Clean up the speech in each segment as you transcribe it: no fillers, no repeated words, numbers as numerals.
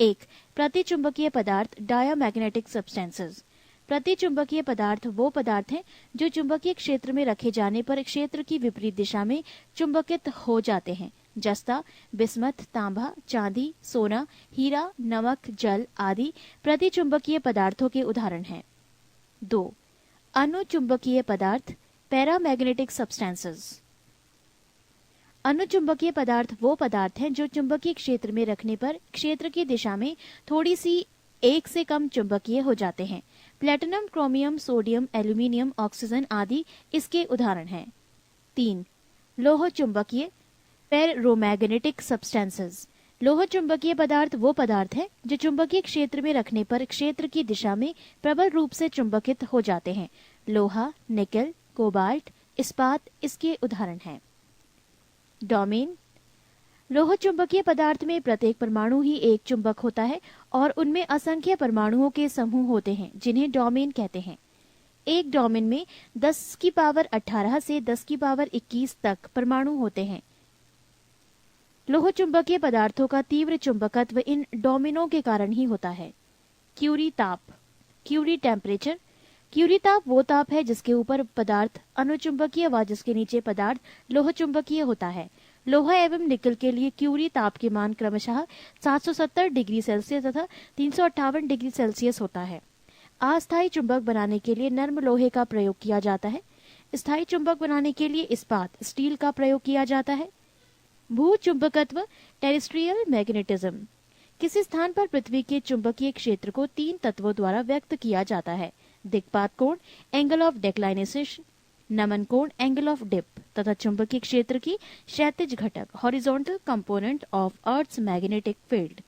एक, प्रतिचुंबकीय पदार्थ diamagnetic substances. प्रतिचुंबकीय पदार्थ वो पदार्थ हैं जो चुंबकीय क्षेत्र में रखे जाने पर क्षेत्र की विपरीत दिशा में चुंबकित हो जाते हैं। जस्ता, बिस्मथ, तांबा, चांदी, सोना, हीरा, नमक, जल आदि प्रतिचुंबकीय पदार्थों के उदाहरण हैं। 2. अनुचुंबकीय पदार्थ पैरामैग्नेटिक सब्सटेंसेस। अनुचुंबकीय पदार्थ वो पदार्थ हैं जो चुंबकीय क्षेत्र में रखने पर क्षेत्र की दिशा में थोड़ी सी एक से कम चुंबकीय हो जाते हैं। Platinum, chromium, sodium, aluminium, oxygen आदि इसके उदाहरण हैं। 3. लोह चुंबकीय फेरोमैग्नेटिक सब्सटेंसेस। लोह चुंबकीय पदार्थ वो पदार्थ हैं जो चुंबकीय क्षेत्र में रखने पर क्षेत्र की दिशा में प्रबल रूप से चुंबकित हो जाते हैं। लोहा, निकल, कोबाल्ट, इस्पात इसके उदाहरण हैं। डोमेन। लोह चुंबकीय पदार्थ में प्रत्येक परमाणु ही एक चुंबक होता है और उनमें असंख्य परमाणुओं के समूह होते हैं जिन्हें डोमेन कहते हैं। एक डोमेन में 10 की पावर 18 से 10 की पावर 21 तक परमाणु होते हैं। लोह चुंबकीय पदार्थों का तीव्र चुंबकत्व इन डोमेनों के कारण ही होता है। क्यूरी ताप, क्यूरी टेम्परेचर। क्यूरी ताप वो ताप है जिसके ऊपर पदार्थ अनुचुंबकीय व जिसके नीचे पदार्थ लोह चुंबकीय होता है। लोहा एवं निकल के लिए क्यूरी ताप के मान क्रमशः 770 डिग्री सेल्सियस तथा 358 डिग्री सेल्सियस होता है। अस्थायी चुंबक बनाने के लिए नर्म लोहे का प्रयोग किया जाता है। स्थायी चुंबक बनाने के लिए इस्पात, स्टील का प्रयोग किया जाता है। भू चुंबकत्व टेरेस्ट्रियल मैग्नेटिज्म। किसी स्थान पर पृथ्वी के चुंबकीय क्षेत्र को 3 तत्वों द्वारा व्यक्त किया जाता है। दिक्पात कोण, एंगल ऑफ डेक्लाइनेशन, नमन कोण, एंगल ऑफ डिप तथा चुंबकीय क्षेत्र की क्षैतिज घटक, horizontal component of earth's magnetic field.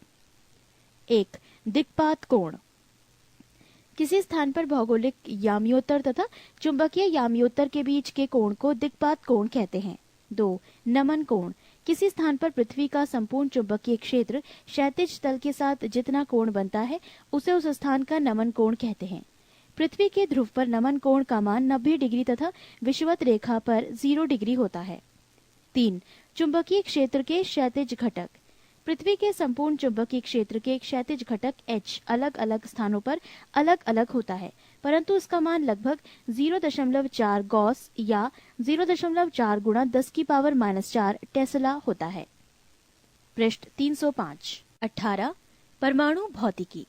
1. दिक्पात कोण। किसी स्थान पर भौगोलिक याम्योत्तर तथा चुंबकीय याम्योत्तर के बीच के कोण को दिक्पात कोण कहते हैं। 2. नमन कोण। किसी स्थान पर पृथ्वी का संपूर्ण चुंबकीय क्षेत्र क्षैतिज तल के साथ जितना कोण बनता है उसे उस स्थान का नमन कोण कहते हैं। पृथ्वी के ध्रुव पर नमन कोण का मान 90 डिग्री तथा विषुवत रेखा पर 0 डिग्री होता है। 3. चुंबकीय क्षेत्र के क्षैतिज घटक। पृथ्वी के संपूर्ण चुंबकीय क्षेत्र के क्षैतिज घटक H अलग अलग स्थानों पर अलग अलग होता है, परंतु उसका मान लगभग 0.4 गॉस या 0.4 गुणा 10 की पावर -4 टेस्ला होता है। पृष्ठ 305। 18. परमाणु भौतिकी।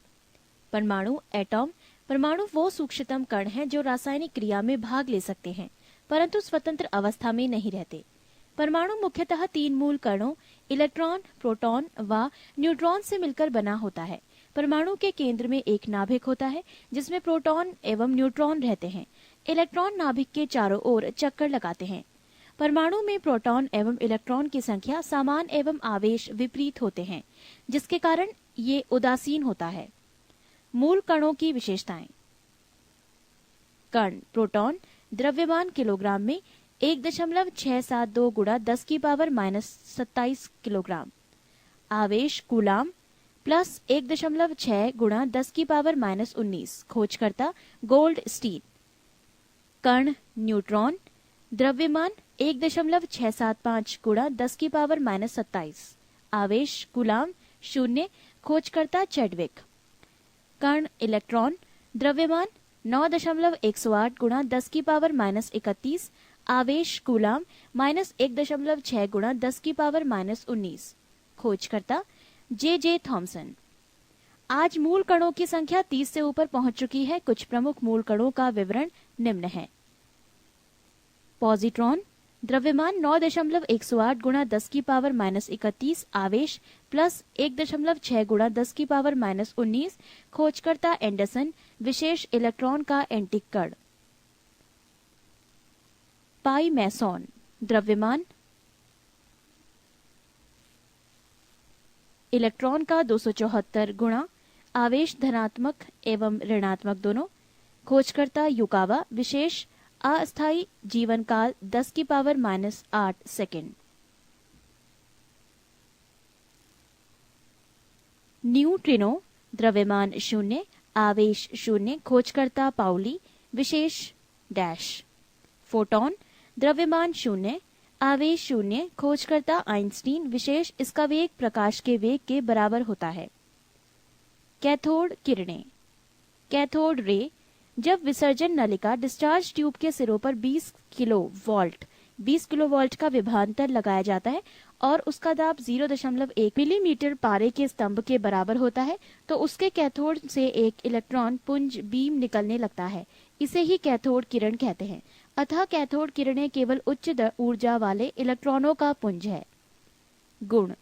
परमाणु एटॉम। परमाणु वो सूक्ष्मतम कण हैं जो रासायनिक क्रिया में भाग ले सकते हैं परंतु स्वतंत्र अवस्था में नहीं रहते। परमाणु मुख्यतः 3 मूल कणों इलेक्ट्रॉन, प्रोटॉन व न्यूट्रॉन से मिलकर बना होता है। परमाणु के केंद्र में एक नाभिक होता है जिसमें प्रोटॉन एवं न्यूट्रॉन रहते हैं। इलेक्ट्रॉन नाभिक के चारों ओर चक्कर लगाते हैं। परमाणु में प्रोटॉन एवं इलेक्ट्रॉन की संख्या समान एवं आवेश विपरीत होते हैं जिसके कारण ये उदासीन होता है। मूल कणों की विशेषताएं। कण प्रोटॉन द्रव्यमान किलोग्राम में 1.672 गुणा 10 की पावर -27 किलोग्राम। आवेश कूलाम प्लस 1.6 गुणा 10 की पावर -19। खोजकर्ता गोल्ड स्टीन। कण न्यूट्रॉन द्रव्यमान 1.675 गुणा 10 की पावर -27। आवेश कूलाम 0। खोजकर्ता चैडविक। कण इलेक्ट्रॉन द्रव्यमान 9.108 गुणा 10 की पावर -31। आवेश कूलाम -1.6 गुणा 10 की पावर -19। खोजकर्ता जे थॉमसन। आज मूल कणों की संख्या 30 से ऊपर पहुंच चुकी है। कुछ प्रमुख मूल कणों का विवरण निम्न है। पॉजिट्रॉन द्रव्यमान 9.108 गुणा 10 की पावर -31। आवेश प्लस 1.6 गुणा 10 की पावर -19। खोजकर्ता एंडरसन। विशेष इलेक्ट्रॉन का एंटी कण। पाई मैसॉन द्रव्यमान इलेक्ट्रॉन का 274 गुणा। आवेश धनात्मक एवं ऋणात्मक दोनों। खोजकर्ता युकावा। विशेष अस्थायी जीवन काल 10 की पावर -8 सेकेंड। न्यूट्रिनो द्रव्यमान 0। आवेश 0। खोजकर्ता पाउली। विशेष डैश। फोटॉन द्रव्यमान 0। आवेश 0। खोजकर्ता आइंस्टीन। विशेष इसका वेग प्रकाश के वेग के बराबर होता है। कैथोड किरणें। कैथोड रे, जब विसर्जन नलिका डिस्चार्ज ट्यूब के सिरों पर 20 किलोवोल्ट का विभवांतर लगाया जाता है और उसका दाब 0.1 मिलीमीटर पारे के स्तंभ के बराबर होता है, तो उसके कैथोड से एक इलेक्ट्रॉन पुंज बीम निकलने लगता है। इसे ही कैथोड किरण कहते हैं। अतः कैथोड किरणें केवल उच्च ऊर्जा वाले इलेक्ट्रॉनों का पुंज है। गुण।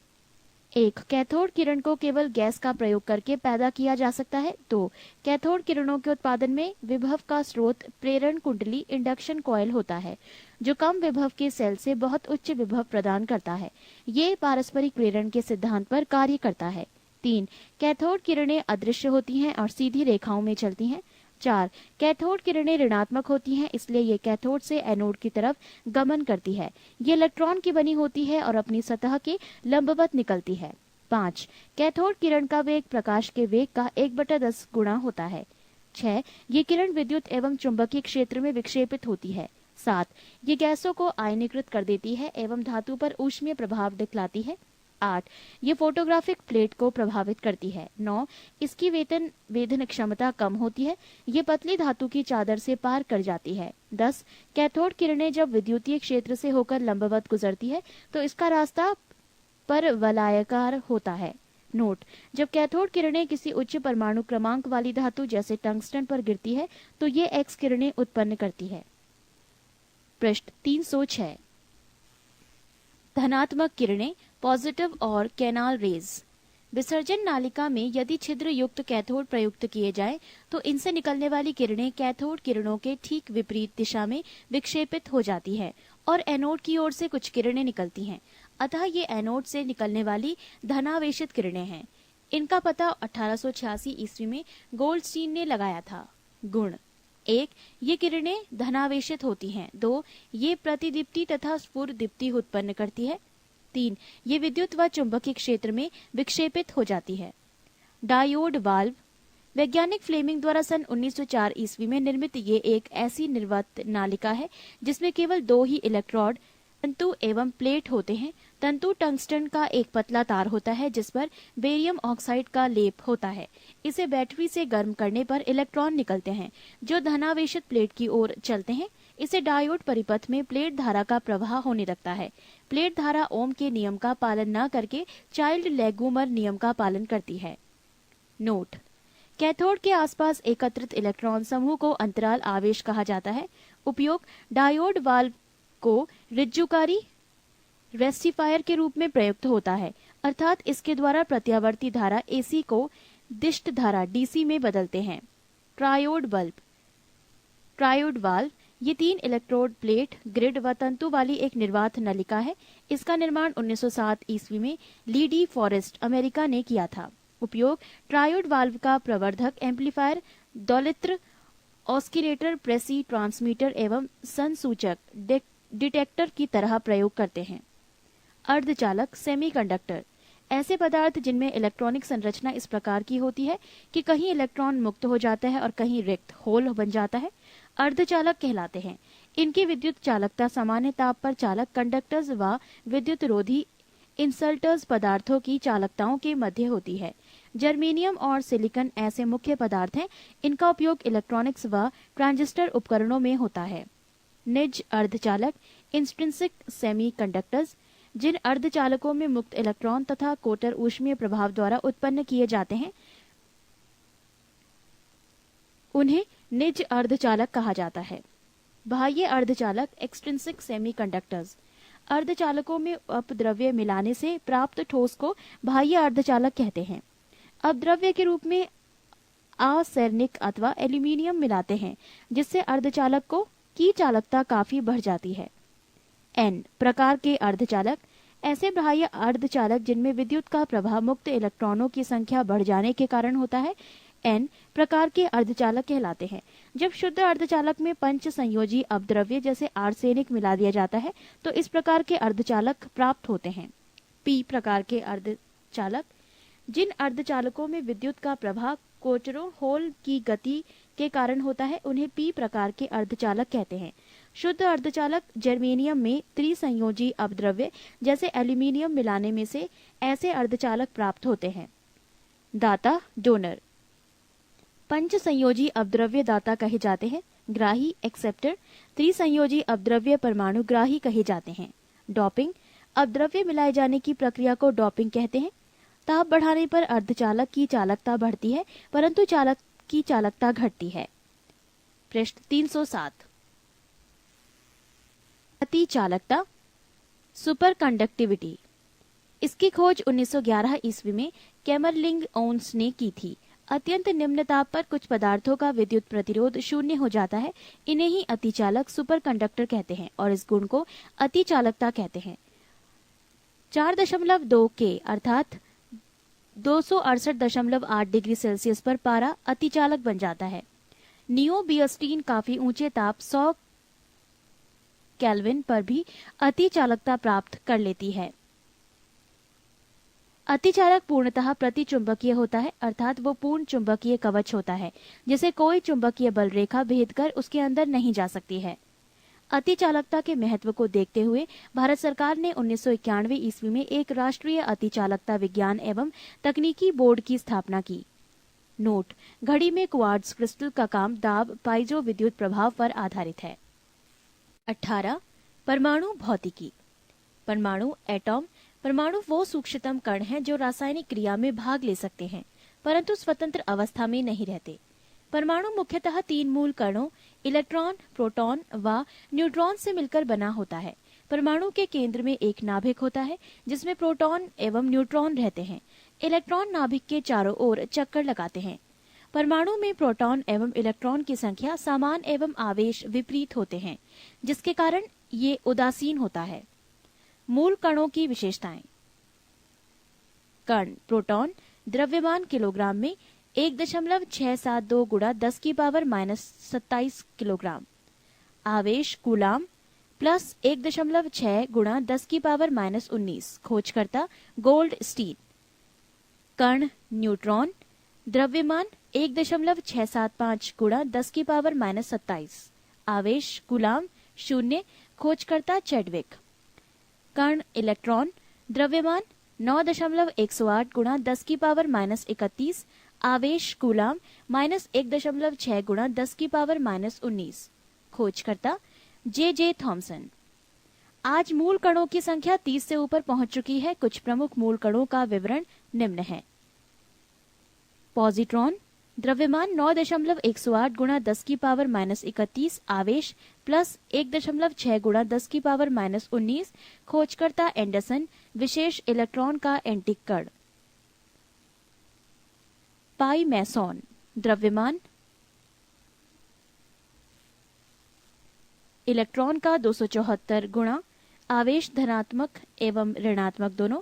1. कैथोड किरण को केवल गैस का प्रयोग करके पैदा किया जा सकता है। 2. कैथोड किरणों के उत्पादन में विभव का स्रोत प्रेरण कुंडली इंडक्शन कॉइल होता है, जो कम विभव के सेल से बहुत उच्च विभव प्रदान करता है। ये पारस्परिक प्रेरण के सिद्धांत पर कार्य करता है। 3. कैथोड किरणें अदृश्य होती हैं और सीधी रेखाओं में चलती हैं। 4. कैथोड किरणें ऋणात्मक होती हैं, इसलिए ये कैथोड से एनोड की तरफ गमन करती है। ये इलेक्ट्रॉन की बनी होती है और अपनी सतह के लंबवत निकलती है। 5. कैथोड किरण का वेग प्रकाश के वेग का 1/10 गुणा होता है। 6. ये किरण विद्युत एवं चुंबकीय क्षेत्र में विक्षेपित होती है। 7. ये गैसों को आयनीकृत कर देती है एवं धातु पर ऊष्मीय प्रभाव दिखलाती है। 8. ये फोटोग्राफिक प्लेट को प्रभावित करती है। 9. इसकी वेधन क्षमता कम होती है। ये पतली धातु की चादर से पार कर जाती है। 10. कैथोड किरणें जब विद्युतीय क्षेत्र से होकर लंबवत गुजरती है तो इसका रास्ता परवलयाकार होता है। नोट: जब कैथोड किरणें किसी उच्च परमाणु क्रमांक वाली धातु जैसे टंगस्टन पर गिरती है तो ये एक्स किरणें उत्पन्न करती है। पृष्ठ 306। धनात्मक किरणें, पॉजिटिव और कैनाल रेज। विसर्जन नालिका में यदि छिद्र युक्त कैथोड प्रयुक्त किए जाएं, तो इनसे निकलने वाली किरणें कैथोड किरणों के ठीक विपरीत दिशा में विक्षेपित हो जाती है और एनोड की ओर से कुछ किरणें निकलती हैं। अतः ये एनोड से निकलने वाली धनावेशित किरणें हैं। इनका पता 1886 ईस्वी में गोल्डस्टीन ने लगाया था। गुण। 1. ये किरणें धनावेशित होती हैं। 2. ये प्रतिदीप्ति तथा स्फुरदीप्ति उत्पन्न करती है। 3. ये विद्युत व चुंबकीय क्षेत्र में विक्षेपित हो जाती है। Diode valve. वैज्ञानिक फ्लेमिंग द्वारा सन 1904 ईस्वी में निर्मित ये एक ऐसी निर्वात नालिका है जिसमें केवल 2 ही इलेक्ट्रोड, तंतु एवं प्लेट होते हैं। तंतु टंगस्टन का एक पतला तार होता है जिस पर बेरियम ऑक्साइड का लेप होता है। इसे बैटरी से गर्म करने पर इलेक्ट्रॉन निकलते हैं जो धनावेशित प्लेट की ओर चलते हैं। इसे डायोड परिपथ में प्लेट धारा का प्रवाह होने लगता है। प्लेट धारा ओम के नियम का पालन न करके चाइल्ड लेगुमर नियम का पालन करती है। नोट: कैथोड के आसपास एकत्रित इलेक्ट्रॉन समूह को अंतराल आवेश कहा जाता है। उपयोग: डायोड वाल्व को रिज्जुकारी रेक्टिफायर के रूप में प्रयुक्त होता है, अर्थात इसके द्वारा प्रत्यावर्ती धारा एसी को दिष्ट धारा डीसी में बदलते हैं। ट्रायोड वाल्व ये 3 इलेक्ट्रोड, प्लेट, ग्रिड व तंतु वाली एक निर्वात नलिका है। इसका निर्माण 1907 ईस्वी में ली डी फॉरेस्ट, अमेरिका ने किया था। उपयोग: ट्रायोड वाल्व का प्रवर्धक, एम्पलीफायर, दोलित्र, ऑस्किलेटर, प्रेसी, ट्रांसमीटर एवं संसूचक डिटेक्टर की तरह प्रयोग करते हैं। अर्धचालक, सेमीकंडक्टर, ऐसे पदार्थ जिनमें इलेक्ट्रॉनिक संरचना इस प्रकार की होती है कि कहीं इलेक्ट्रॉन मुक्त हो जाता है और कहीं रिक्त होल बन जाता है, अर्धचालक कहलाते हैं। इनकी विद्युत चालकता सामान्य ताप पर चालक कंडक्टर्स व विद्युत रोधी इंसल्टर्स पदार्थों की चालकताओं के मध्य होती है। जर्मेनियम और सिलिकॉन ऐसे मुख्य पदार्थ हैं। इनका उपयोग इलेक्ट्रॉनिक्स व ट्रांजिस्टर उपकरणों में होता है। निज अर्धचालक, इंट्रिंसिक सेमीकंडक्टर्स, जिन अर्धचालकों में मुक्त इलेक्ट्रॉन तथा कोटर ऊष्मीय प्रभाव द्वारा उत्पन्न किए जाते हैं, उन्हें निज अर्धचालक कहा जाता है। बाह्य अर्धचालक, एक्सट्रिंसिक सेमीकंडक्टर्स, अर्धचालकों में अपद्रव्य मिलाने से प्राप्त ठोस को बाह्य अर्धचालक कहते हैं। अपद्रव्य के रूप में आर्सेनिक अथवा एल्यूमिनियम मिलाते हैं, जिससे अर्धचालक की चालकता काफी बढ़ जाती है। एन प्रकार के अर्धचालक, ऐसे बाह्य अर्धचालक जिनमें विद्युत का प्रवाह मुक्त इलेक्ट्रॉनों की संख्या बढ़ जाने के कारण होता है, एन प्रकार के अर्धचालक कहलाते हैं। जब शुद्ध अर्धचालक में पंच संयोजी अपद्रव्य जैसे आर्सेनिक मिला दिया जाता है तो इस प्रकार के अर्धचालक प्राप्त होते हैं। पी प्रकार के अर्धचालक, जिन अर्धचालकों में विद्युत का प्रवाह कोचरों होल की गति के कारण होता है, उन्हें पी प्रकार के अर्धचालक कहते हैं। शुद्ध अर्धचालक जर्मेनियम में त्रिसंयोजी अपद्रव्य जैसे एल्यूमिनियम मिलाने में से ऐसे अर्धचालक प्राप्त होते हैं। दाता, डोनर, पंच संयोजी अपद्रव्य दाता कहे जाते हैं। ग्राही एक्सेप्टर। त्रिसंयोजी अपद्रव्य परमाणु ग्राही कहे जाते हैं। डोपिंग। अपद्रव्य मिलाए जाने की प्रक्रिया को डोपिंग कहते हैं। ताप बढ़ाने पर अर्धचालक की चालकता बढ़ती है, परंतु चालक की चालकता घटती है। पृष्ठ 307। अति चालकता, सुपर कंडक्टिविटी। इसकी खोज 1911 ईस्वी में कैमरलिंग ओन्स ने की थी। अत्यंत निम्न ताप पर कुछ पदार्थों का विद्युत प्रतिरोध शून्य हो जाता है। इन्हें ही अतिचालक सुपर कंडक्टर कहते हैं और इस गुण को अति चालकता कहते हैं। 4.2 के अर्थात 268.8 डिग्री सेल्सियस पर पारा अतिचालक बन जाता है। नियोबियस्टीन काफी ऊंचे ताप 100 केल्विन पर भी अतिचालकता प्राप्त कर लेती है। अतिचालक पूर्णतः प्रतिचुंबकीय होता है, अर्थात वो पूर्ण चुंबकीय कवच होता है जिसे कोई चुंबकीय बल रेखा भेद कर उसके अंदर नहीं जा सकती है। अतिचालकता के महत्व को देखते हुए भारत सरकार ने 1991 ईस्वी में एक राष्ट्रीय अतिचालकता विज्ञान एवं तकनीकी बोर्ड की स्थापना की। नोट: घड़ी में क्वार्ट्ज क्रिस्टल का काम दाब पाइजो विद्युत प्रभाव पर आधारित है। 18. परमाणु भौतिकी। परमाणु एटॉम। परमाणु वो सूक्ष्मतम कण हैं जो रासायनिक क्रिया में भाग ले सकते हैं परंतु स्वतंत्र अवस्था में नहीं रहते। परमाणु मुख्यतः 3 मूल कणों इलेक्ट्रॉन, प्रोटॉन व न्यूट्रॉन से मिलकर बना होता है। परमाणु के केंद्र में एक नाभिक होता है जिसमें प्रोटॉन एवं न्यूट्रॉन रहते हैं। इलेक्ट्रॉन नाभिक के चारों ओर चक्कर लगाते हैं। परमाणु में प्रोटॉन एवं इलेक्ट्रॉन की संख्या समान एवं आवेश विपरीत होते हैं, जिसके कारण ये उदासीन होता है। मूल कणों की विशेषताएं। कण प्रोटॉन द्रव्यमान किलोग्राम में 1.672 गुणा 10 की पावर -27 किलोग्राम। आवेश कूलाम प्लस 1.6 गुणा 10 की पावर -19। खोजकर्ता गोल्ड स्टीन। कण न्यूट्रॉन द्रव्यमान 1.675 गुणा 10 की पावर -27। आवेश कूलाम 0। खोजकर्ता चैडविक। कण इलेक्ट्रॉन द्रव्यमान 9.108 गुणा 10 की पावर -31। आवेश कूलाम -1.6 गुणा 10 की पावर -19। खोजकर्ता जे थॉमसन। आज मूल कणों की संख्या 30 से ऊपर पहुंच चुकी है। कुछ प्रमुख मूल कणों का विवरण निम्न है। पॉजिट्रॉन द्रव्यमान 9.108 गुणा 10 की पावर -31। आवेश प्लस 1.6 गुणा 10 की पावर -19। खोजकर्ता एंडरसन। विशेष इलेक्ट्रॉन का एंटी कण। पाई मैसॉन द्रव्यमान इलेक्ट्रॉन का 274 गुणा। आवेश धनात्मक एवं ऋणात्मक दोनों।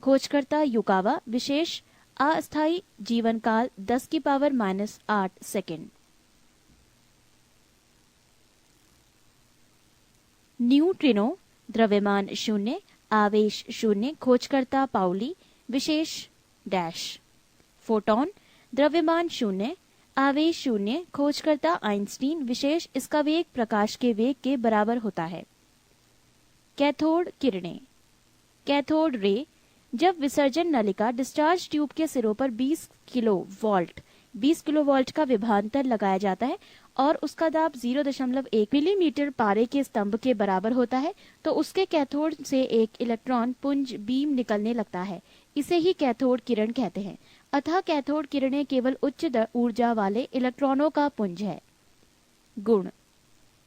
खोजकर्ता युकावा। विशेष अस्थायी जीवन काल 10 की पावर -8 सेकेंड। न्यूट्रिनो द्रव्यमान 0। आवेश 0। खोजकर्ता पाउली। विशेष डैश। फोटॉन द्रव्यमान 0। आवेश 0। खोजकर्ता आइंस्टीन। विशेष इसका वेग प्रकाश के वेग के बराबर होता है। कैथोड किरणें। कैथोड रे जब विसर्जन नलिका डिस्चार्ज ट्यूब के सिरों पर 20 किलोवोल्ट का विभवांतर लगाया जाता है और उसका दाब 0.1 मिलीमीटर पारे के स्तंभ के बराबर होता है तो उसके कैथोड से एक इलेक्ट्रॉन पुंज बीम निकलने लगता है। इसे ही कैथोड किरण कहते हैं। अतः कैथोड किरणें केवल उच्च ऊर्जा वाले इलेक्ट्रॉनों का पुंज है। गुण।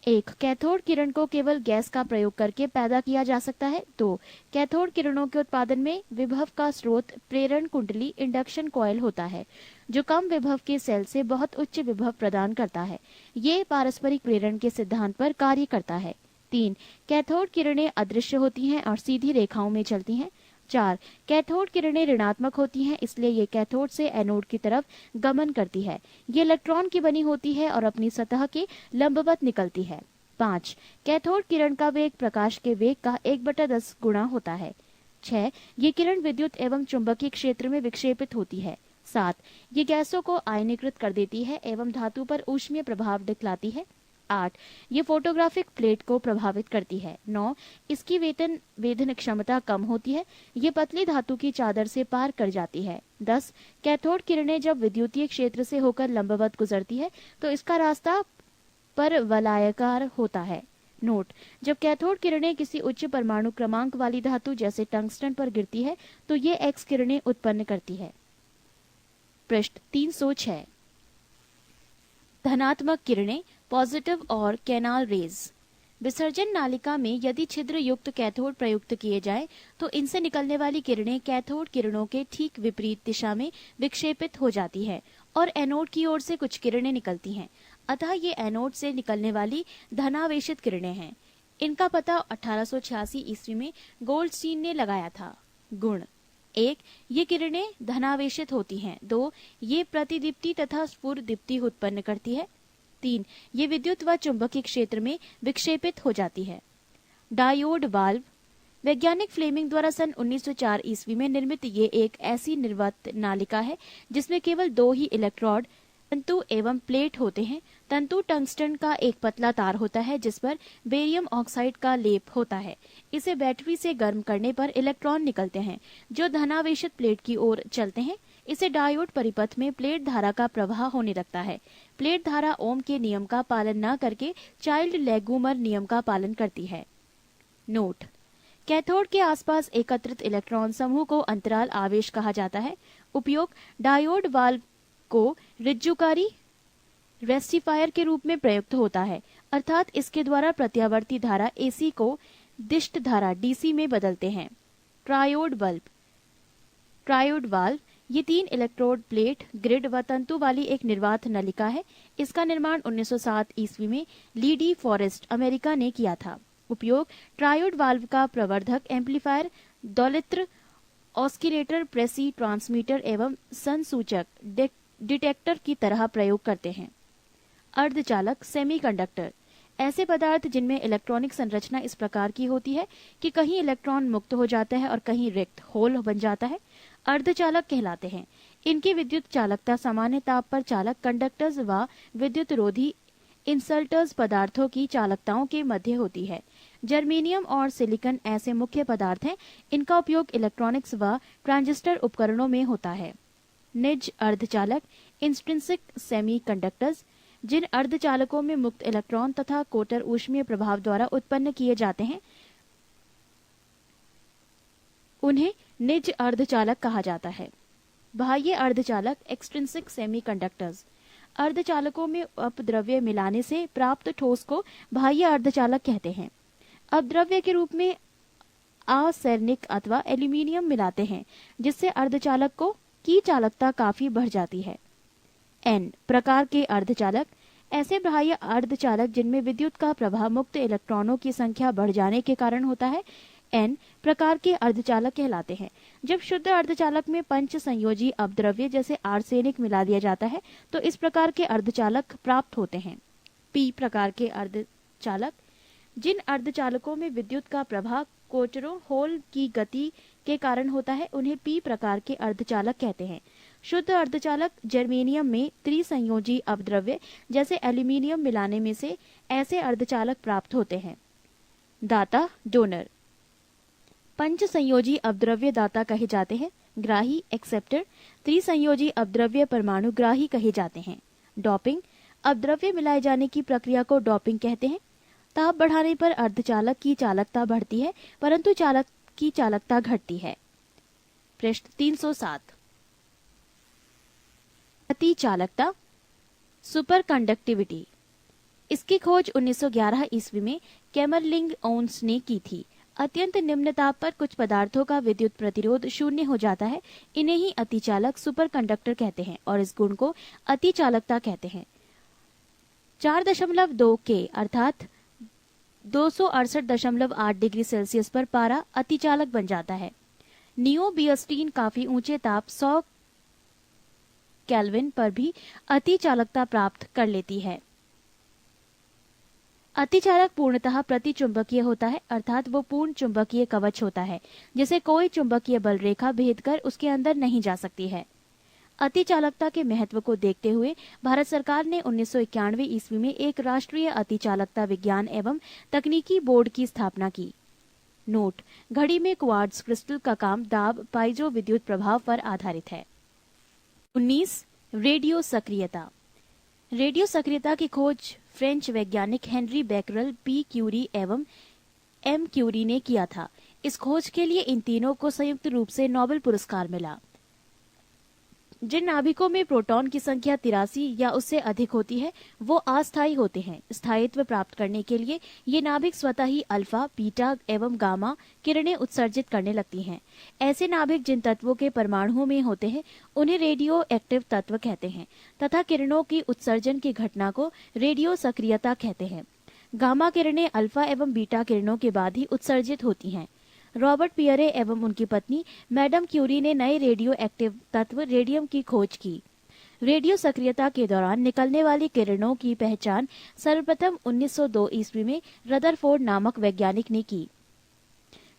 1. कैथोड किरण को केवल गैस का प्रयोग करके पैदा किया जा सकता है। 2. कैथोड किरणों के उत्पादन में विभव का स्रोत प्रेरण कुंडली इंडक्शन कॉइल होता है जो कम विभव के सेल से बहुत उच्च विभव प्रदान करता है। ये पारस्परिक प्रेरण के सिद्धांत पर कार्य करता है। 3. कैथोड किरणें अदृश्य होती हैं और सीधी रेखाओं में चलती हैं। 4. कैथोड किरणें ऋणात्मक होती हैं, इसलिए ये कैथोड से एनोड की तरफ गमन करती है। ये इलेक्ट्रॉन की बनी होती है और अपनी सतह के लंबवत निकलती है। 5. कैथोड किरण का वेग प्रकाश के वेग का 1/10 गुणा होता है। 6. ये किरण विद्युत एवं चुंबकीय क्षेत्र में विक्षेपित होती है। 7. ये गैसों को आयनीकृत कर देती है एवं धातु पर ऊष्मीय प्रभाव दिखलाती है। 8. ये फोटोग्राफिक प्लेट को प्रभावित करती है। 9. इसकी वेदन क्षमता कम होती है। ये पतली धातु की चादर से पार कर जाती है। 10. कैथोड किरणें जब विद्युतीय क्षेत्र से होकर लंबवत गुजरती है तो इसका रास्ता परवलयाकार होता है। नोट: जब कैथोड किरणें किसी उच्च परमाणु क्रमांक वाली धातु जैसे टंगस्टन पर गिरती है तो ये एक्स किरणें उत्पन्न करती है। पृष्ठ 306। धनात्मक किरणें, पॉजिटिव और कैनाल रेज। विसर्जन नालिका में यदि छिद्र युक्त कैथोड प्रयुक्त किए जाए तो इनसे निकलने वाली किरणें कैथोड किरणों के ठीक विपरीत दिशा में विक्षेपित हो जाती है और एनोड की ओर से कुछ किरणें निकलती हैं। अतः ये एनोड से निकलने वाली धनावेशित किरणें हैं। इनका पता 1886 ईस्वी में गोल्डस्टीन ने लगाया था। गुण: 1. ये किरणें धनावेशित होती हैं। 2. ये प्रतिदीप्ति तथा स्फुरदीप्ति उत्पन्न करती है। 3. ये विद्युत व चुंबकीय क्षेत्र में विक्षेपित हो जाती है। Diode valve. वैज्ञानिक फ्लेमिंग द्वारा सन 1904 ईस्वी में निर्मित ये एक ऐसी निर्वात नालिका है जिसमें केवल 2 ही इलेक्ट्रोड, तंतु एवं प्लेट होते हैं। तंतु टंगस्टन का एक पतला तार होता है जिस पर बेरियम ऑक्साइड का लेप होता है। इसे बैटरी से गर्म करने पर इलेक्ट्रॉन निकलते हैं जो धनावेशित प्लेट की ओर चलते हैं। इसे डायोड परिपथ में प्लेट धारा का प्रवाह होने लगता है। प्लेट धारा ओम के नियम का पालन न करके चाइल्ड लेगुमर नियम का पालन करती है। नोट: कैथोड के आसपास एकत्रित इलेक्ट्रॉन समूह को अंतराल आवेश कहा जाता है। उपयोग: डायोड वाल्व को रिज्जुकारी रेक्टिफायर के रूप में प्रयुक्त होता है, अर्थात इसके द्वारा प्रत्यावर्ती धारा एसी को दिष्ट धारा डीसी में बदलते हैं। ट्रायोड वाल्व ये 3 इलेक्ट्रोड, प्लेट, ग्रिड व तंतु वाली एक निर्वात नलिका है। इसका निर्माण 1907 ईस्वी में ली डी फॉरेस्ट, अमेरिका ने किया था। उपयोग: ट्रायोड वाल्व का प्रवर्धक, एम्पलीफायर, दोलित्र, ऑस्किलेटर, प्रेसी, ट्रांसमीटर एवं संसूचक डिटेक्टर की तरह प्रयोग करते हैं। अर्धचालक, सेमीकंडक्टर। ऐसे पदार्थ जिनमें इलेक्ट्रॉनिक संरचना इस प्रकार की होती है कि कहीं इलेक्ट्रॉन मुक्त हो जाता है और कहीं रिक्त होल बन जाता है, अर्धचालक कहलाते हैं। इनकी विद्युत चालकता सामान्य ताप पर चालक कंडक्टर्स व विद्युत रोधी इंसल्टर्स पदार्थों की चालकताओं के मध्य होती है। जर्मेनियम और सिलिकॉन ऐसे मुख्य पदार्थ हैं। इनका उपयोग इलेक्ट्रॉनिक्स व ट्रांजिस्टर उपकरणों में होता है। निज अर्धचालक, इंट्रिंसिक सेमीकंडक्टर्स, जिन अर्धचालकों में मुक्त इलेक्ट्रॉन तथा कोटर ऊष्मीय प्रभाव द्वारा उत्पन्न किए जाते हैं, उन्हें निज अर्धचालक कहा जाता है। बाह्य अर्धचालक, एक्सट्रिंसिक सेमीकंडक्टर्स। अर्धचालकों में अपद्रव्य मिलाने से प्राप्त ठोस को बाह्य अर्धचालक कहते हैं। अपद्रव्य के रूप में आर्सेनिक अथवा एल्यूमिनियम मिलाते हैं, जिससे अर्धचालक की चालकता काफी बढ़ जाती है। एन प्रकार के अर्धचालक। ऐसे बाह्य अर्धचालक जिनमें विद्युत का प्रवाह मुक्त इलेक्ट्रॉनों की संख्या बढ़ जाने के कारण होता है, एन प्रकार के अर्धचालक कहलाते हैं। जब शुद्ध अर्धचालक में पंच संयोजी अपद्रव्य जैसे आर्सेनिक मिला दिया जाता है तो इस प्रकार के अर्धचालक प्राप्त होते हैं। पी प्रकार के अर्धचालक। जिन अर्धचालकों में विद्युत का प्रवाह कोटरों होल की गति के कारण होता है, उन्हें पी प्रकार के अर्धचालक कहते हैं। शुद्ध अर्धचालक जर्मेनियम में त्रिसंयोजी अपद्रव्य जैसे एल्यूमिनियम मिलाने में से ऐसे अर्धचालक प्राप्त होते हैं। दाता, डोनर। पंच संयोजी अपद्रव्य दाता कहे जाते हैं। ग्राही, एक्सेप्टर। त्रिसंयोजी अपद्रव्य परमाणु ग्राही कहे जाते हैं। डोपिंग। अपद्रव्य मिलाए जाने की प्रक्रिया को डोपिंग कहते हैं। ताप बढ़ाने पर अर्धचालक की चालकता बढ़ती है परंतु चालक की चालकता घटती है। पृष्ठ 307। अति चालकता, सुपर कंडक्टिविटी। इसकी खोज 1911 ईस्वी में कैमरलिंग ओन्स ने की थी। अत्यंत निम्न ताप पर कुछ पदार्थों का विद्युत प्रतिरोध शून्य हो जाता है। इन्हें ही अतिचालक, सुपर कंडक्टर कहते हैं और इस गुण को अति चालकता कहते हैं। 4.2 के अर्थात 268.8 डिग्री सेल्सियस पर पारा अतिचालक बन जाता है। नियोबियस्टीन काफी ऊंचे ताप 100 केल्विन पर भी अति चालकता प्राप्त कर लेती है। अतिचालक पूर्णतः प्रतिचुंबकीय होता है, अर्थात वो पूर्ण चुंबकीय कवच होता है जिसे कोई चुंबकीय बल रेखा भेद कर उसके अंदर नहीं जा सकती है। अति चालकता के महत्व को देखते हुए भारत सरकार ने 1991 ईस्वी में एक राष्ट्रीय अति चालकता विज्ञान एवं तकनीकी बोर्ड की स्थापना की। नोट: घड़ी में क्वार्ट्ज क्रिस्टल का काम दाब पाइजो विद्युत प्रभाव पर आधारित है। 19. रेडियो सक्रियता। रेडियो सक्रियता की खोज फ्रेंच वैज्ञानिक हेनरी बेकरल, पी क्यूरी एवं एम क्यूरी ने किया था। इस खोज के लिए इन तीनों को संयुक्त रूप से नोबेल पुरस्कार मिला। जिन नाभिकों में प्रोटॉन की संख्या 83 या उससे अधिक होती है वो अस्थायी होते हैं। स्थायित्व प्राप्त करने के लिए ये नाभिक स्वतः ही अल्फा, बीटा एवं गामा किरणें उत्सर्जित करने लगती हैं। ऐसे नाभिक जिन तत्वों के परमाणुओं में होते हैं उन्हें रेडियो एक्टिव तत्व कहते हैं तथा किरणों की उत्सर्जन की घटना को रेडियो सक्रियता कहते हैं। गामा किरणें अल्फा एवं बीटा किरणों के बाद ही उत्सर्जित होती हैं। रॉबर्ट पियरे एवं उनकी पत्नी मैडम क्यूरी ने नए रेडियो एक्टिव तत्व रेडियम की खोज की। रेडियो सक्रियता के दौरान निकलने वाली किरणों की पहचान सर्वप्रथम 1902 ईस्वी में रदरफोर्ड नामक वैज्ञानिक ने की।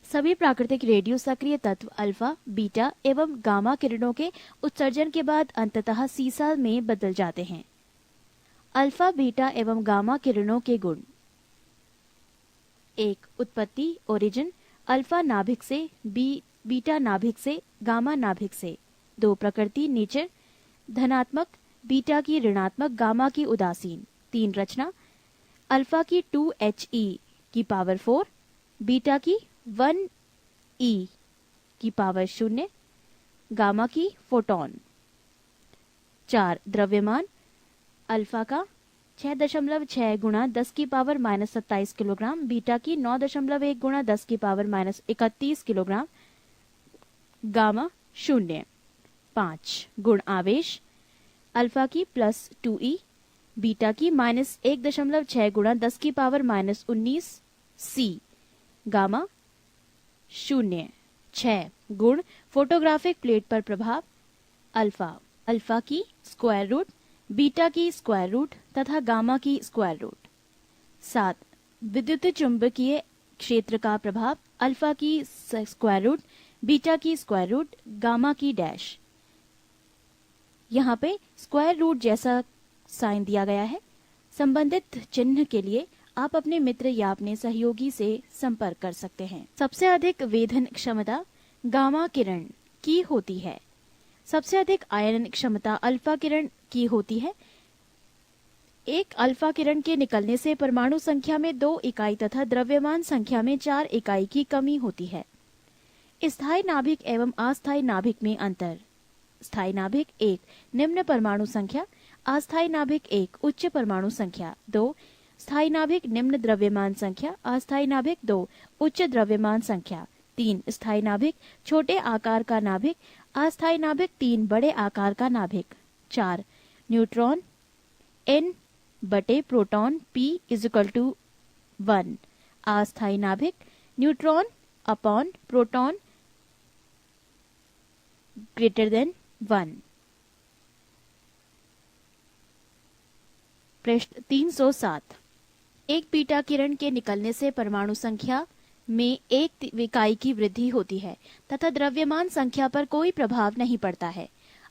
सभी प्राकृतिक रेडियो सक्रिय तत्व अल्फा, बीटा एवं गामा किरणों के उत्सर्जन के बाद अंततः सीसा में बदल जाते हैं। अल्फा, बीटा एवं गामा किरणों के गुण: 1. उत्पत्ति ओरिजिन: अल्फा नाभिक से, बीटा नाभिक से, गामा नाभिक से। 2. प्रकृति नेचर: धनात्मक, बीटा की ऋणात्मक, गामा की उदासीन। 3. रचना: अल्फा की 2He की पावर 4, बीटा की 1E की पावर 0, गामा की फोटोन। 4. द्रव्यमान: अल्फा का 6.6 गुणा 10 की पावर -27 किलोग्राम, बीटा की 9.1 गुणा 10 की पावर -31 किलोग्राम, गामा 0। 5. गुण आवेश: अल्फा की +2E, बीटा की -1.6 गुणा 10 की पावर -19 C, गामा 0। 6. गुण फोटोग्राफिक प्लेट पर प्रभाव: अल्फा की स्क्वायर रूट, बीटा की स्क्वायर रूट तथा गामा की स्क्वायर रूट। 7. विद्युत चुंबकीय क्षेत्र का प्रभाव: अल्फा की स्क्वायर रूट, बीटा की स्क्वायर रूट, गामा की डैश। यहाँ पे स्क्वायर रूट जैसा साइन दिया गया है। संबंधित चिन्ह के लिए आप अपने मित्र या अपने सहयोगी से संपर्क कर सकते हैं। सबसे अधिक वेधन क्षमता गामा किरण की होती है। सबसे अधिक आयनन क्षमता अल्फा किरण की होती है। एक अल्फा किरण के निकलने से परमाणु संख्या में 2 इकाई तथा द्रव्यमान संख्या में 4 इकाई की कमी होती है। स्थायी नाभिक एवं अस्थायी नाभिक में अंतर: स्थायी नाभिक 1 निम्न परमाणु संख्या, अस्थायी नाभिक 1 उच्च परमाणु संख्या। 2 स्थायी नाभिक निम्न द्रव्यमान संख्या, अस्थायी नाभिक 2 उच्च द्रव्यमान संख्या। 3 स्थायी नाभिक छोटे आकार का नाभिक, अस्थायी नाभिक 3 बड़े आकार का नाभिक। 4 न्यूट्रॉन N/प्रोटॉन P=1, अस्थायी नाभिक न्यूट्रॉन अपॉन प्रोटॉन >1। प्रश्न 307। एक बीटा किरण के निकलने से परमाणु संख्या में 1 इकाई की वृद्धि होती है तथा द्रव्यमान संख्या पर कोई प्रभाव नहीं पड़ता है।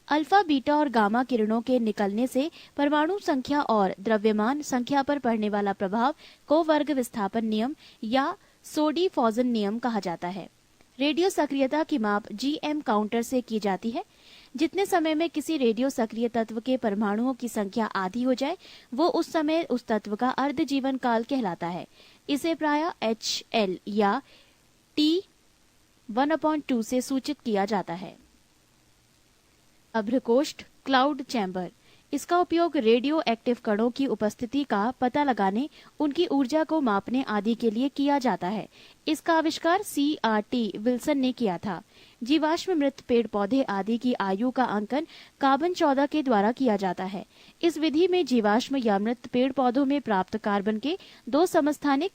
अल्फा, बीटा और गामा किरणों के निकलने से परमाणु संख्या और द्रव्यमान संख्या पर पड़ने वाला प्रभाव को वर्ग विस्थापन नियम या सोडी-फॉजन नियम कहा जाता है। रेडियो सक्रियता की माप GM काउंटर से की जाती है। जितने समय में किसी रेडियो सक्रिय तत्व के परमाणुओं की संख्या आधी हो जाए वो उस समय उस तत्व का अर्ध जीवन काल कहलाता है। इसे प्रायः HL या T1/2 से सूचित किया जाता है। अभ्रकोष्ठ क्लाउड चैम्बर: इसका उपयोग रेडियो एक्टिव कणों की उपस्थिति का पता लगाने, उनकी ऊर्जा को मापने आदि के लिए किया जाता है। इसका आविष्कार CRT विल्सन ने किया था। जीवाश्म मृत पेड़ पौधे आदि की आयु का अंकन कार्बन 14 के द्वारा किया जाता है। इस विधि में जीवाश्म या मृत पेड़ पौधों में प्राप्त कार्बन के 2 समस्थानिक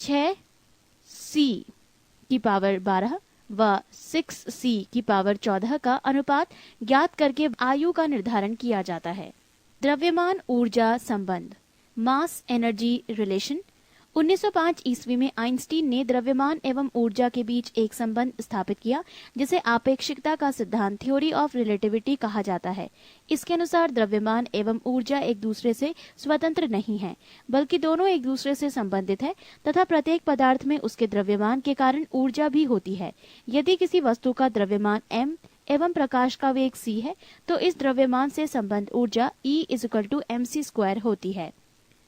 6C⁻12 व 6C⁻14 का अनुपात ज्ञात करके आयु का निर्धारण किया जाता है। द्रव्यमान ऊर्जा संबंध मास एनर्जी रिलेशन: 1905 ईस्वी में आइंस्टीन ने द्रव्यमान एवं ऊर्जा के बीच एक संबंध स्थापित किया, जिसे आपेक्षिकता का सिद्धांत, थ्योरी ऑफ रिलेटिविटी कहा जाता है। इसके अनुसार द्रव्यमान एवं ऊर्जा एक दूसरे से स्वतंत्र नहीं है, बल्कि दोनों एक दूसरे से संबंधित है तथा प्रत्येक पदार्थ में उसके द्रव्यमान के कारण ऊर्जा भी होती है। यदि किसी वस्तु का द्रव्यमान m एवं प्रकाश का वेग c है, तो इस द्रव्यमान से संबंध ऊर्जा E=mc² होती है।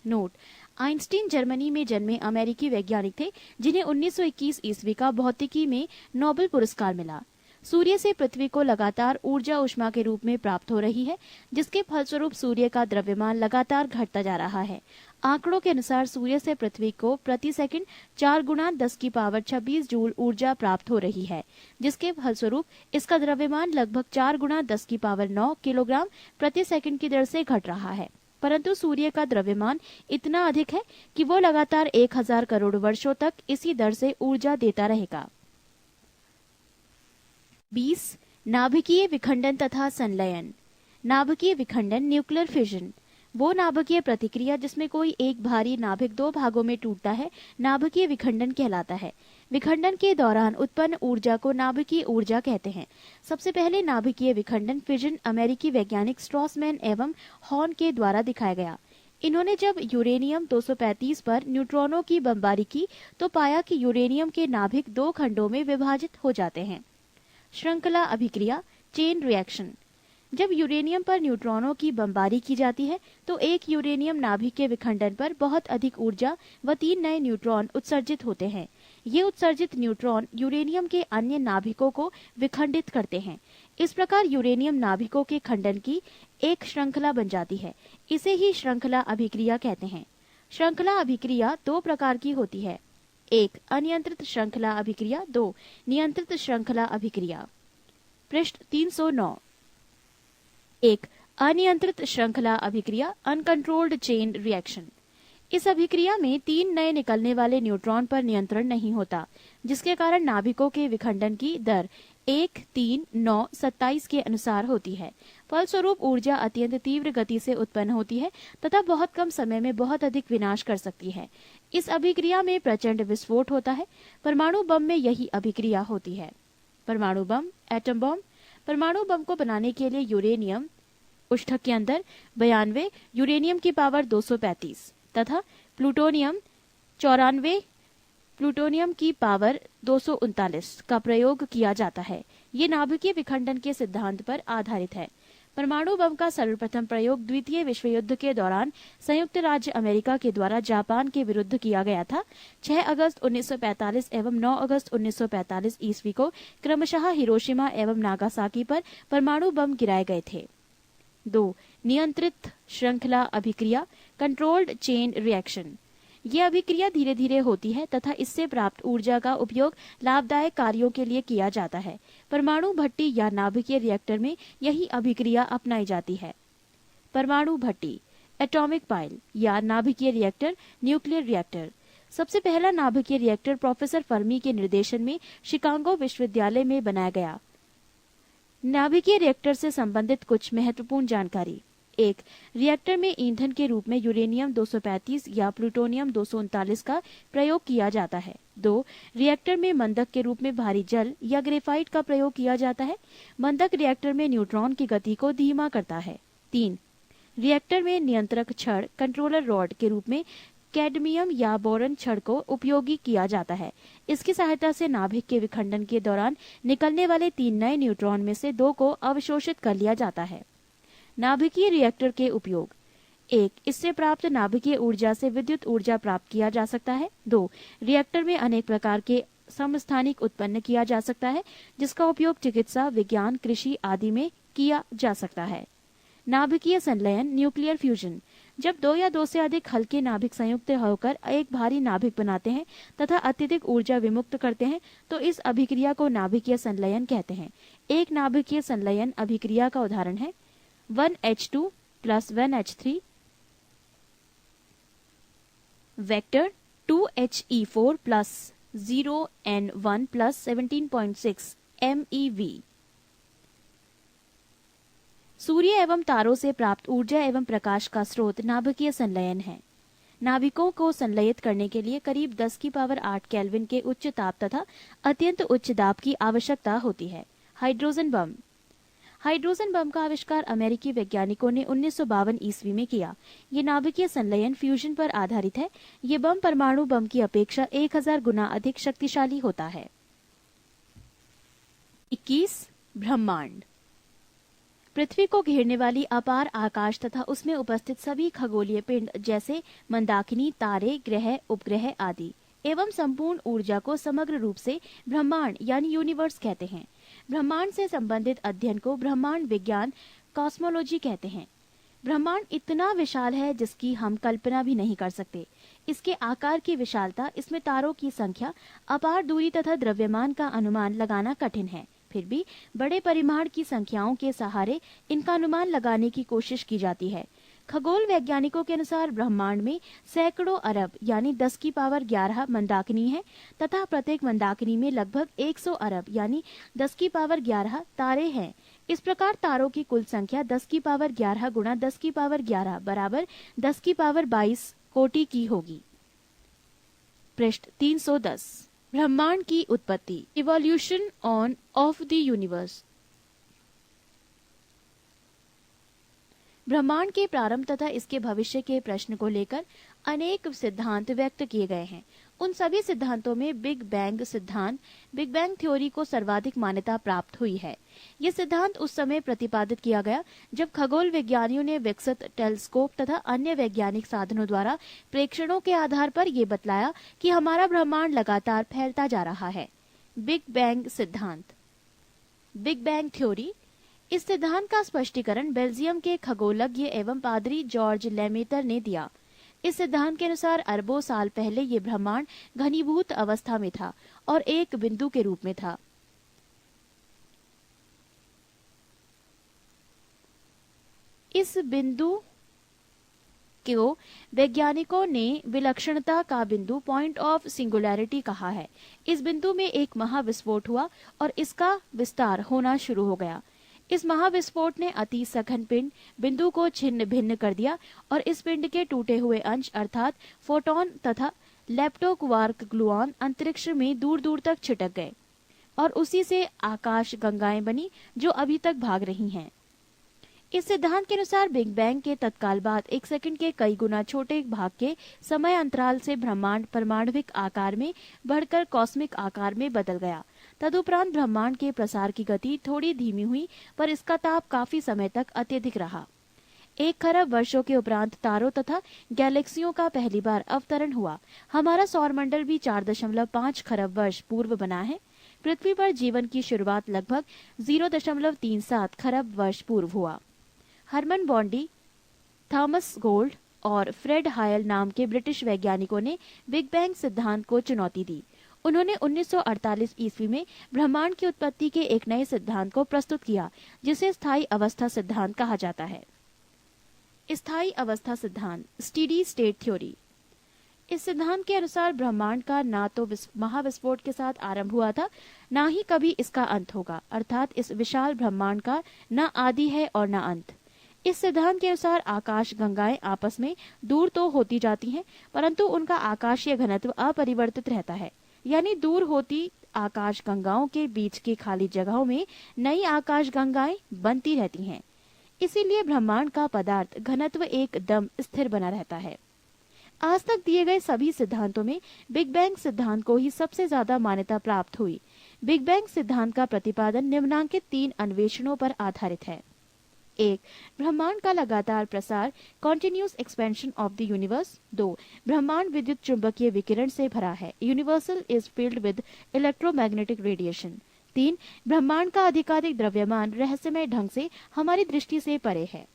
नोट: आइंस्टीन जर्मनी में जन्मे अमेरिकी वैज्ञानिक थे, जिन्हें 1921 ईस्वी का भौतिकी में नोबेल पुरस्कार मिला। सूर्य से पृथ्वी को लगातार ऊर्जा उष्मा के रूप में प्राप्त हो रही है, जिसके फलस्वरूप सूर्य का द्रव्यमान लगातार घटता जा रहा है। आंकड़ों के अनुसार सूर्य से पृथ्वी को प्रति सेकंड 4×10⁻26 जूल ऊर्जा प्राप्त हो रही है, जिसके फलस्वरूप इसका द्रव्यमान लगभग 4×10⁹ किलोग्राम प्रति सेकंड की दर से घट रहा है। परंतु सूर्य का द्रव्यमान इतना अधिक है कि वो लगातार 1000 करोड़ वर्षों तक इसी दर से ऊर्जा देता रहेगा। 20. नाभिकीय विखंडन तथा संलयन। नाभिकीय विखंडन, न्यूक्लियर फिजन, वो नाभिकीय प्रतिक्रिया जिसमें कोई एक भारी नाभिक दो भागों में टूटता है, नाभिकीय विखंडन कहलाता है। विखंडन के दौरान उत्पन्न ऊर्जा को नाभिकीय ऊर्जा कहते हैं। सबसे पहले नाभिकीय विखंडन फिजन अमेरिकी वैज्ञानिक स्ट्रॉसमैन एवं हॉर्न के द्वारा दिखाया गया। इन्होंने जब यूरेनियम 235 पर न्यूट्रॉनों की बमबारी की तो पाया कि यूरेनियम के नाभिक दो खंडों में विभाजित हो जाते हैं। श्रृंखला अभिक्रिया, चेन रिएक्शन। जब यूरेनियम पर न्यूट्रॉनों की बमबारी की जाती है तो एक यूरेनियम नाभिक के विखंडन पर बहुत अधिक ऊर्जा व 3 नए न्यूट्रॉन उत्सर्जित होते हैं। ये उत्सर्जित न्यूट्रॉन यूरेनियम के अन्य नाभिकों को विखंडित करते हैं। इस प्रकार यूरेनियम नाभिकों के खंडन की एक श्रृंखला बन जाती है। इसे ही श्रृंखला अभिक्रिया कहते हैं। श्रृंखला अभिक्रिया दो प्रकार की होती है: 1. अनियंत्रित श्रृंखला अभिक्रिया, 2. नियंत्रित श्रृंखला अभिक्रिया। पृष्ठ 309। 1. अनियंत्रित श्रृंखला अभिक्रिया, अनकंट्रोल्ड चेन रिएक्शन। इस अभिक्रिया में 3 नए निकलने वाले न्यूट्रॉन पर नियंत्रण नहीं होता, जिसके कारण नाभिकों के विखंडन की दर 1, 3, 9, 27 के अनुसार होती है। फलस्वरूप ऊर्जा अत्यंत तीव्र गति से उत्पन्न होती है तथा बहुत कम समय में बहुत अधिक विनाश कर सकती है। इस अभिक्रिया में प्रचंड विस्फोट होता है। परमाणु बम में यही अभिक्रिया होती है। परमाणु बम, एटम बम। परमाणु बम को बनाने के लिए यूरेनियम उष्ठक के अंदर 92, यूरेनियम की पावर 235 तथा प्लूटोनियम 94, प्लूटोनियम की पावर 239 का प्रयोग किया जाता है। ये नाभिकीय विखंडन के सिद्धांत पर आधारित है। परमाणु बम का सर्वप्रथम प्रयोग द्वितीय विश्व युद्ध के दौरान संयुक्त राज्य अमेरिका के द्वारा जापान के विरुद्ध किया गया था। 6 अगस्त 1945 एवं 9 अगस्त 1945 ईस्वी को क्रमशः हिरोशिमा एवं नागासाकी पर परमाणु बम गिराए गए थे। 2. नियंत्रित श्रृंखला अभिक्रिया, कंट्रोल्ड चेन रिएक्शन। ये अभिक्रिया धीरे धीरे होती है तथा इससे प्राप्त ऊर्जा का उपयोग लाभदायक कार्यों के लिए किया जाता है। परमाणु भट्टी या नाभिकीय रिएक्टर में यही अभिक्रिया अपनाई जाती है। परमाणु भट्टी, एटॉमिक पाइल या नाभिकीय रिएक्टर, न्यूक्लियर रिएक्टर। सबसे पहला नाभिकीय रिएक्टर प्रोफेसर फर्मी के निर्देशन में शिकागो विश्वविद्यालय में बनाया गया। नाभिकीय रिएक्टर से संबंधित कुछ महत्वपूर्ण जानकारी। 1. रिएक्टर में ईंधन के रूप में यूरेनियम 235 या प्लूटोनियम 239 का प्रयोग किया जाता है। 2. रिएक्टर में मंदक के रूप में भारी जल या ग्रेफाइट का प्रयोग किया जाता है। मंदक रिएक्टर में न्यूट्रॉन की गति को धीमा करता है। 3. रिएक्टर में नियंत्रक छड़, कंट्रोलर रॉड के रूप में कैडमियम या बोरन छड़ को उपयोगी किया जाता है। इसकी सहायता से नाभिक के विखंडन के दौरान निकलने वाले 3 नए न्यूट्रॉन में से 2 को अवशोषित कर लिया जाता है। नाभिकीय रिएक्टर के उपयोग। 1. इससे प्राप्त नाभिकीय ऊर्जा से विद्युत ऊर्जा प्राप्त किया जा सकता है। 2. रिएक्टर में अनेक प्रकार के समस्थानिक उत्पन्न किया जा सकता है, जिसका उपयोग चिकित्सा, विज्ञान, कृषि आदि में किया जा सकता है। नाभिकीय संलयन, न्यूक्लियर फ्यूजन। जब 2 या 2 से अधिक हल्के नाभिक संयुक्त होकर एक भारी नाभिक बनाते हैं तथा अत्यधिक ऊर्जा विमुक्त करते हैं तो इस अभिक्रिया को नाभिकीय संलयन कहते हैं। एक नाभिकीय संलयन अभिक्रिया का उदाहरण है 1H2 + 1H3 vector 2HE4 + 0N1 + 17.6 MeV। सूर्य एवं तारों से प्राप्त ऊर्जा एवं प्रकाश का स्रोत नाभिकीय संलयन है। नाविकों को संलयित करने के लिए करीब 10 की पावर 8 केल्विन के उच्च ताप तथा अत्यंत उच्च दाब की आवश्यकता होती है। Hydrogen bomb. हाइड्रोजन बम का आविष्कार अमेरिकी वैज्ञानिकों ने 1952 ईस्वी में किया। ये नाभिकीय संलयन फ्यूजन पर आधारित है। ये बम परमाणु बम की अपेक्षा 1000 गुना अधिक शक्तिशाली होता है। 21 ब्रह्मांड। पृथ्वी को घेरने वाली अपार आकाश तथा उसमें उपस्थित सभी खगोलीय पिंड जैसे मंदाकिनी, तारे, ग्रह, उपग्रह आदि एवं संपूर्ण ऊर्जा को समग्र रूप से ब्रह्मांड यानी यूनिवर्स कहते हैं। ब्रह्मांड से संबंधित अध्ययन को ब्रह्मांड विज्ञान, कॉस्मोलॉजी कहते हैं। ब्रह्मांड इतना विशाल है जिसकी हम कल्पना भी नहीं कर सकते। इसके आकार की विशालता, इसमें तारों की संख्या, अपार दूरी तथा द्रव्यमान का अनुमान लगाना कठिन है। फिर भी बड़े परिमाण की संख्याओं के सहारे इनका अनुमान लगाने की कोशिश की जाती है। खगोल वैज्ञानिकों के अनुसार ब्रह्मांड में सैकड़ों अरब यानी 10 की पावर 11 मंदाकिनी है तथा प्रत्येक मंदाकिनी में लगभग 100 अरब यानी 10 की पावर 11 तारे हैं। इस प्रकार तारों की कुल संख्या 10 की पावर 11 गुणा 10 की पावर 11 बराबर 10 की पावर 22 कोटि की होगी। पृष्ठ 310। ब्रह्मांड की उत्पत्ति, evolution on off the universe. ब्रह्मांड के प्रारंभ तथा इसके भविष्य के प्रश्न को लेकर अनेक सिद्धांत व्यक्त किए गए हैं। उन सभी सिद्धांतों में बिग बैंग सिद्धांत, बिग बैंग थ्योरी को सर्वाधिक मान्यता प्राप्त हुई है। ये सिद्धांत उस समय प्रतिपादित किया गया जब खगोल विज्ञानियों ने विकसित टेलीस्कोप तथा अन्य वैज्ञानिक साधनों द्वारा प्रेक्षणों के आधार पर यह बतलाया कि हमारा ब्रह्मांड लगातार फैलता जा रहा है। बिग बैंग सिद्धांत, बिग बैंग थ्योरी। इस सिद्धांत का स्पष्टीकरण बेल्जियम के खगोलज्ञ एवं पादरी जॉर्ज लेमेटर ने दिया। इस सिद्धांत के अनुसार अरबों साल पहले ये ब्रह्मांड घनीभूत अवस्था में था और एक बिंदु के रूप में था। इस बिंदु को वैज्ञानिकों ने विलक्षणता का बिंदु, पॉइंट ऑफ सिंगुलैरिटी कहा है। इस बिंदु में एक महाविस्फोट हुआ और इसका विस्तार होना शुरू हो गया। इस महाविस्फोट ने अति सघन पिंड बिंदु को छिन्न भिन्न कर दिया और इस पिंड के टूटे हुए अंश अर्थात फोटोन तथा लेप्टोक्वार्क ग्लूऑन अंतरिक्ष में दूर दूर तक छिटक गए और उसी से आकाश गंगाएं बनी जो अभी तक भाग रही हैं। इस सिद्धांत के अनुसार बिग बैंग के तत्काल बाद 1 सेकंड के कई गुना छोटे भाग के समय अंतराल से ब्रह्मांड परमाणविक आकार में बढ़कर कॉस्मिक आकार में बदल गया। तदुपरांत ब्रह्मांड के प्रसार की गति थोड़ी धीमी हुई पर इसका ताप काफी समय तक अत्यधिक रहा। 1 खरब वर्षों के उपरांत तारों तथा गैलेक्सियों का पहली बार अवतरण हुआ। हमारा सौरमंडल भी 4.5 खरब वर्ष पूर्व बना है। पृथ्वी पर जीवन की शुरुआत लगभग 0.37 खरब वर्ष पूर्व हुआ। हरमन बॉन्डी, थॉमस गोल्ड और फ्रेड हायल नाम के ब्रिटिश वैज्ञानिकों ने बिग बैंग सिद्धांत को चुनौती दी। उन्होंने 1948 ईस्वी में ब्रह्मांड की उत्पत्ति के एक नए सिद्धांत को प्रस्तुत किया जिसे स्थायी अवस्था सिद्धांत कहा जाता है। स्थायी अवस्था सिद्धांत, स्टेडी स्टेट थ्योरी। इस सिद्धांत के अनुसार ब्रह्मांड का ना तो महाविस्फोट के साथ आरंभ हुआ था, ना ही कभी इसका अंत होगा, अर्थात इस विशाल ब्रह्मांड का न आदि है और न अंत। इस सिद्धांत के अनुसार आकाश गंगाएं आपस में दूर तो होती जाती हैं, परंतु उनका आकाशीय घनत्व अपरिवर्तित रहता है। यानी दूर होती आकाश गंगाओं के बीच की खाली जगहों में नई आकाश गंगाएं बनती रहती हैं। इसीलिए ब्रह्मांड का पदार्थ घनत्व एकदम स्थिर बना रहता है। आज तक दिए गए सभी सिद्धांतों में बिग बैंग सिद्धांत को ही सबसे ज्यादा मान्यता प्राप्त हुई। बिग बैंग सिद्धांत का प्रतिपादन निम्नांकित 3 अन्वेषणों पर आधारित है। 1. ब्रह्मांड का लगातार प्रसार, continuous expansion of the universe. 2. ब्रह्मांड विद्युत चुंबकीय विकिरण से भरा है, universal is filled with electromagnetic radiation. 3. ब्रह्मांड का अधिकाधिक द्रव्यमान रहस्यमय ढंग से हमारी दृष्टि से परे है।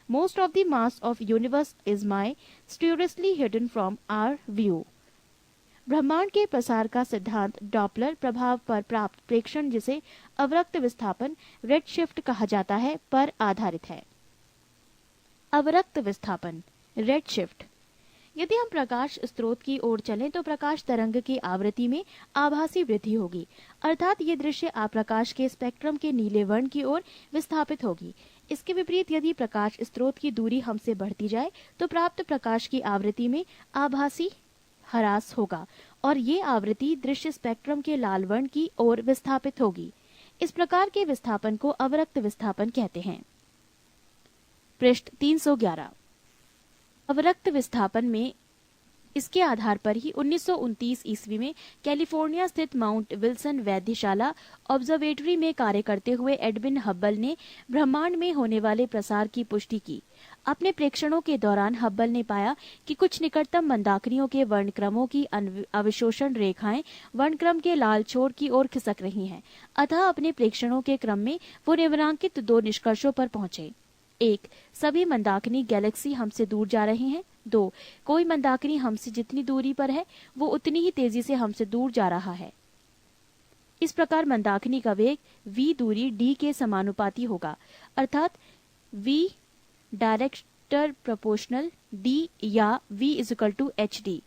Most of the mass of universe is mysteriously hidden from our view. ब्रह्मांड के प्रसार का सिद्धांत डॉपलर प्रभाव पर प्राप्त प्रेक्षण, जिसे अवरक्त विस्थापन रेडशिफ्ट कहा जाता है, पर आधारित है। अवरक्त विस्थापन रेडशिफ्ट। यदि हम प्रकाश स्रोत की ओर चलें तो प्रकाश तरंग की आवृत्ति में आभासी वृद्धि होगी, अर्थात ये दृश्य आप्रकाश के स्पेक्ट्रम के नीले वर्ण की ओर विस्थापित होगी। इसके विपरीत यदि प्रकाश स्रोत की दूरी हमसे बढ़ती जाए तो प्राप्त प्रकाश की आवृत्ति में आभासी ह्रास होगा और ये आवृत्ति दृश्य स्पेक्ट्रम के लाल वर्ण की ओर विस्थापित होगी। इस प्रकार के विस्थापन को अवरक्त विस्थापन कहते हैं। पृष्ठ 311। अवरक्त विस्थापन में इसके आधार पर ही 1929 ईस्वी में कैलिफोर्निया स्थित माउंट विल्सन वैधशाला ऑब्जर्वेटरी में कार्य करते हुए एडविन हब्बल ने ब्रह्मांड में होने वाले प्रसार की पुष्टि की। अपने प्रेक्षणों के दौरान हब्बल ने पाया कि कुछ निकटतम मंदाकिनियों के वर्णक्रमों की अवशोषण रेखाएं वर्णक्रम के लाल छोर की ओर खिसक रही हैं। अतः अपने प्रेक्षणों के क्रम में वो निम्नलिखित 2 निष्कर्षों पर पहुंचे। 1. सभी मंदाकिनी गैलेक्सी हमसे दूर जा रहे हैं। 2. कोई मंदाकिनी हमसे जितनी दूरी पर है वो उतनी ही तेजी से हमसे दूर जा रहा है। इस प्रकार मंदाकिनी का वेग v दूरी d के समानुपाती होगा, अर्थात v डायरेक्टर प्रोपोर्शनल d या v hd।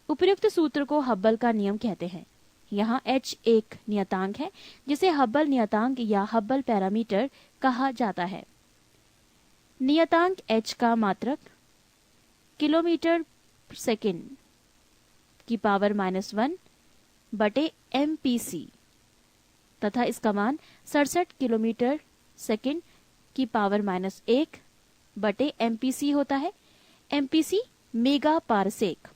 उपयुक्त सूत्र को हब्बल का नियम कहते हैं। यहाँ h एक नियतांक है जिसे हब्बल नियतांक या हब्बल पैरामीटर कहा जाता है। नियतांक h का मात्रक किलोमीटर सेकंड की पावर -1 बटे MPC तथा इसका मान 67 किलोमीटर सेकंड की पावर -1 बटे MPC होता है। MPC mega parsec.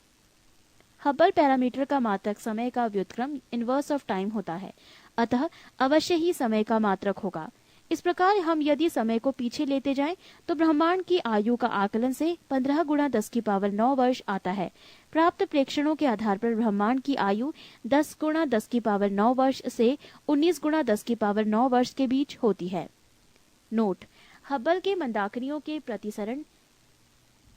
Hubble parameter का मात्रक समय का व्युत्क्रम इनवर्स ऑफ टाइम होता है, अतः अवश्य ही समय का मात्रक होगा। इस प्रकार हम यदि समय को पीछे लेते जाएं तो ब्रह्मांड की आयु का आकलन से 15 गुणा 10 की पावर 9 वर्ष आता है। प्राप्त प्रेक्षणों के आधार पर ब्रह्मांड की आयु 10 गुणा 10 की पावर 9 वर्ष से 19 गुणा 10 की पावर 9 वर्ष के बीच होती है। नोट: हब्बल के मंदाकिनियों के प्रतिसरण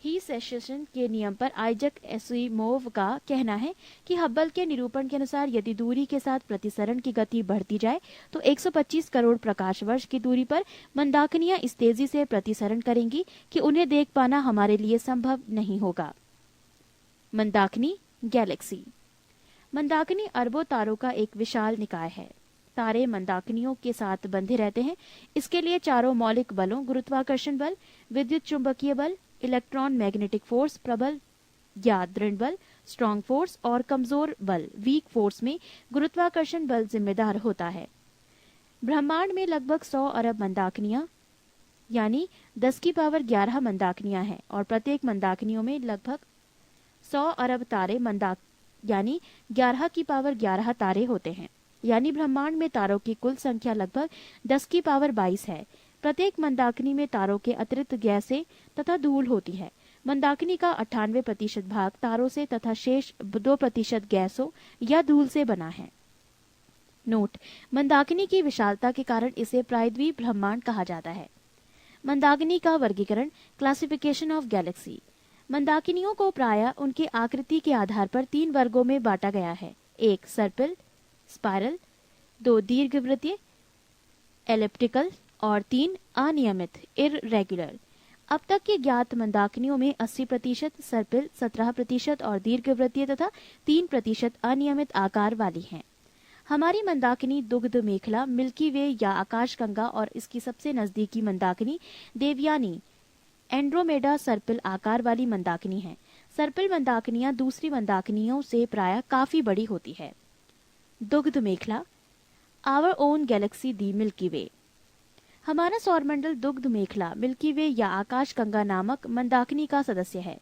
ही सेशन के नियम पर आइजक एसिमोव का कहना है कि हब्बल के निरूपण के अनुसार यदि दूरी के साथ प्रतिसरण की गति बढ़ती जाए तो 125 करोड़ प्रकाश वर्ष की दूरी पर मंदाकिनियां इस तेजी से प्रतिसरण करेंगी कि उन्हें देख पाना हमारे लिए संभव नहीं होगा। मंदाकिनी गैलेक्सी। मंदाकिनी अरबों तारों का एक विशाल निकाय है। तारे मंदाकिनियों के साथ बंधे रहते हैं। इसके लिए चारों मौलिक बलों गुरुत्वाकर्षण बल, विद्युत चुंबकीय बल, इलेक्ट्रॉन मैग्नेटिक फोर्स प्रबल या दृढ़ बल, स्ट्रॉन्ग फोर्स और कमजोर बल वीक फोर्स में गुरुत्वाकर्षण बल जिम्मेदार होता है। ब्रह्मांड में लगभग 100 अरब मंदाकिनियां यानी 10 की पावर 11 मंदाकिनियां हैं और प्रत्येक मंदाकिनियों में लगभग 100 अरब तारे यानी 11 की पावर 11 तारे होते हैं। यानी ब्रह्मांड में तारों की कुल संख्या लगभग 10 की पावर 22 है। प्रत्येक मंदाकिनी में तारों के अतिरिक्त गैसें तथा धूल होती है। मंदाकिनी का 98% भाग तारों से तथा शेष 2% गैसों या धूल से बना है। नोट: मंदाकिनी की विशालता के कारण इसे प्रायद्वीप ब्रह्मांड कहा जाता है। मंदाकिनी का वर्गीकरण, क्लासिफिकेशन ऑफ गैलेक्सी। मंदाकिनियों को प्रायः उनकी आकृति के आधार पर 3 वर्गों में बांटा गया है। 1 सर्पिल स्पाइरल, 2 दीर्घवृत्तीय एलिप्टिकल और 3 अनियमित इररेगुलर। अब तक के ज्ञात मंदाकिनियों में 80% सर्पिल, 17% और दीर्घवृत्तीय तथा 3% अनियमित आकार वाली हैं। हमारी मंदाकिनी दुग्ध मेखला, मिल्की वे या आकाशगंगा और इसकी सबसे नजदीकी मंदाकिनी देवयानी एंड्रोमेडा सर्पिल आकार वाली मंदाकिनी है। सर्पिल मंदाकिनियां दूसरी मंदाकिनियों से प्रायः काफी बड़ी होती है। दुग्ध मेखला, our own galaxy the milky way. हमारा सौरमंडल दुग्ध मेखला, मिल्की वे या आकाशगंगा नामक मंदाकिनी का सदस्य है।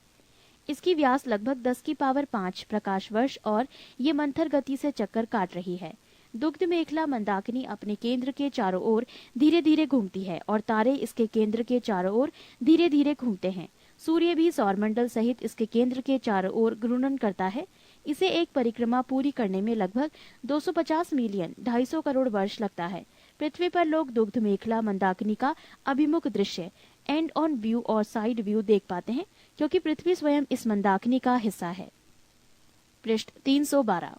इसकी व्यास लगभग 10 की पावर 5 प्रकाश वर्ष और ये मंथर गति से चक्कर काट रही है। दुग्ध मेखला मंदाकिनी अपने केंद्र के चारों ओर धीरे धीरे घूमती है और तारे इसके केंद्र के चारों ओर धीरे धीरे घूमते हैं। सूर्य भी सौरमंडल सहित इसके केंद्र के चारों ओर घूर्णन करता है। इसे एक परिक्रमा पूरी करने में लगभग 250 मिलियन 250 करोड़ वर्ष लगता है। पृथ्वी पर लोग दुग्ध मेखला मंदाकिनी का अभिमुख दृश्य एंड ऑन व्यू और साइड व्यू देख पाते हैं क्योंकि पृथ्वी स्वयं इस मंदाकिनी का हिस्सा है। पृष्ठ 312।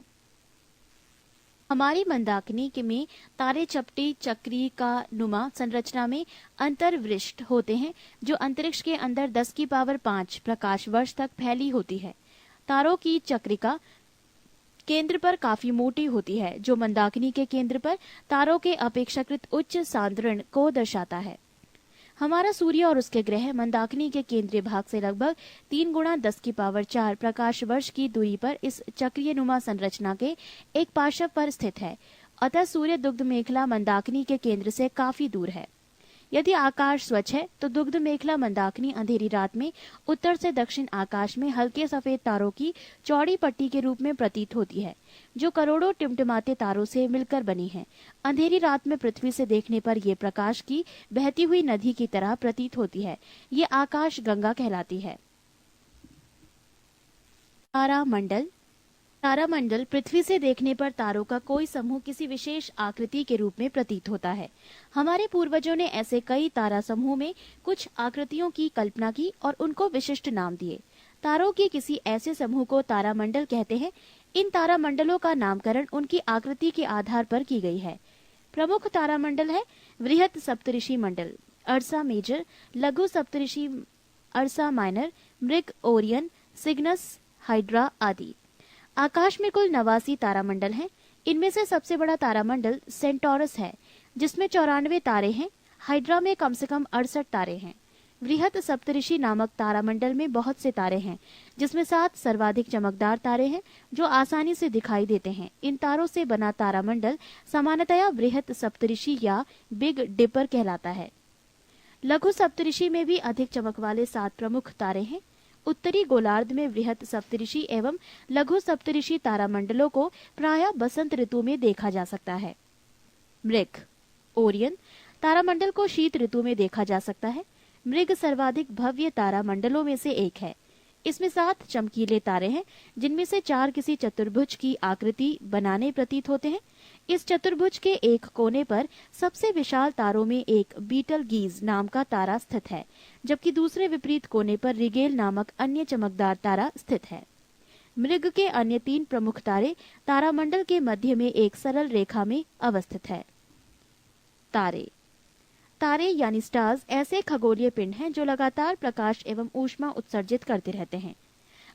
हमारी मंदाकिनी के में तारे चपटी चक्री का नुमा संरचना में अंतर्वृष्ट होते हैं जो अंतरिक्ष के अंदर 10 की पावर 5 प्रकाश वर्ष तक फैली होती है। तारों की चक्रिका केंद्र पर काफी मोटी होती है, जो मंदाकिनी के केंद्र पर तारों के अपेक्षाकृत उच्च सांद्रण को दर्शाता है। हमारा सूर्य और उसके ग्रह मंदाकिनी के केंद्रीय भाग से लगभग 3 गुणा 10⁴ प्रकाश वर्ष की दूरी पर इस चक्रीय नुमा संरचना के एक पार्श्व पर स्थित है। अतः सूर्य दुग्ध मेखला मंदाकिनी के केंद्र से काफी दूर है। यदि आकाश स्वच्छ है तो दुग्ध मेखला मंदाकिनी अंधेरी रात में उत्तर से दक्षिण आकाश में हल्के सफेद तारों की चौड़ी पट्टी के रूप में प्रतीत होती है, जो करोड़ों टिमटिमाते तारों से मिलकर बनी है। अंधेरी रात में पृथ्वी से देखने पर ये प्रकाश की बहती हुई नदी की तरह प्रतीत होती है। ये आकाश गंगा कहलाती है। तारामंडल। तारामंडल पृथ्वी से देखने पर तारों का कोई समूह किसी विशेष आकृति के रूप में प्रतीत होता है। हमारे पूर्वजों ने ऐसे कई तारा समूह में कुछ आकृतियों की कल्पना की और उनको विशिष्ट नाम दिए। तारों के किसी ऐसे समूह को तारामंडल कहते हैं। इन तारामंडलों का नामकरण उनकी आकृति के आधार पर की गई है। प्रमुख तारामंडल है वृहत सप्तऋषि मंडल, अर्सा मेजर, लघु सप्तऋषि अर्सा माइनर, मृग, ओरियन, सिग्नस, हाइड्रा आदि। आकाश में कुल 89 तारामंडल हैं। इनमें से सबसे बड़ा तारामंडल सेंटोरस है, जिसमें 94 तारे हैं। हाइड्रा में कम से कम 68 तारे हैं। वृहत सप्तऋषि नामक तारामंडल में बहुत से तारे हैं, जिसमें 7 सर्वाधिक चमकदार तारे हैं जो आसानी से दिखाई देते हैं। इन तारों से बना तारामंडल सामान्यतया वृहत सप्तऋषि या बिग डिपर कहलाता है। लघु सप्तऋषि में भी अधिक चमक वाले 7 प्रमुख तारे हैं। उत्तरी गोलार्ध में वृहत सप्तऋषि एवं लघु सप्तऋषि तारामंडलों को प्रायः बसंत ऋतु में देखा जा सकता है। मृग, ओरियन तारामंडल को शीत ऋतु में देखा जा सकता है। मृग सर्वाधिक भव्य तारामंडलों में से एक है। इसमें 7 चमकीले तारे हैं, जिनमें से 4 किसी चतुर्भुज की आकृति बनाने प्रतीत होते हैं। इस चतुर्भुज के एक कोने पर सबसे विशाल तारों में एक बीटल गीज नाम का तारा स्थित है, जबकि दूसरे विपरीत कोने पर रिगेल नामक अन्य चमकदार तारा स्थित है। मृग के अन्य 3 प्रमुख तारे तारामंडल के मध्य में एक सरल रेखा में अवस्थित है। तारे। तारे यानी स्टार्स ऐसे खगोलीय पिंड हैं जो लगातार प्रकाश एवं ऊष्मा उत्सर्जित करते रहते हैं।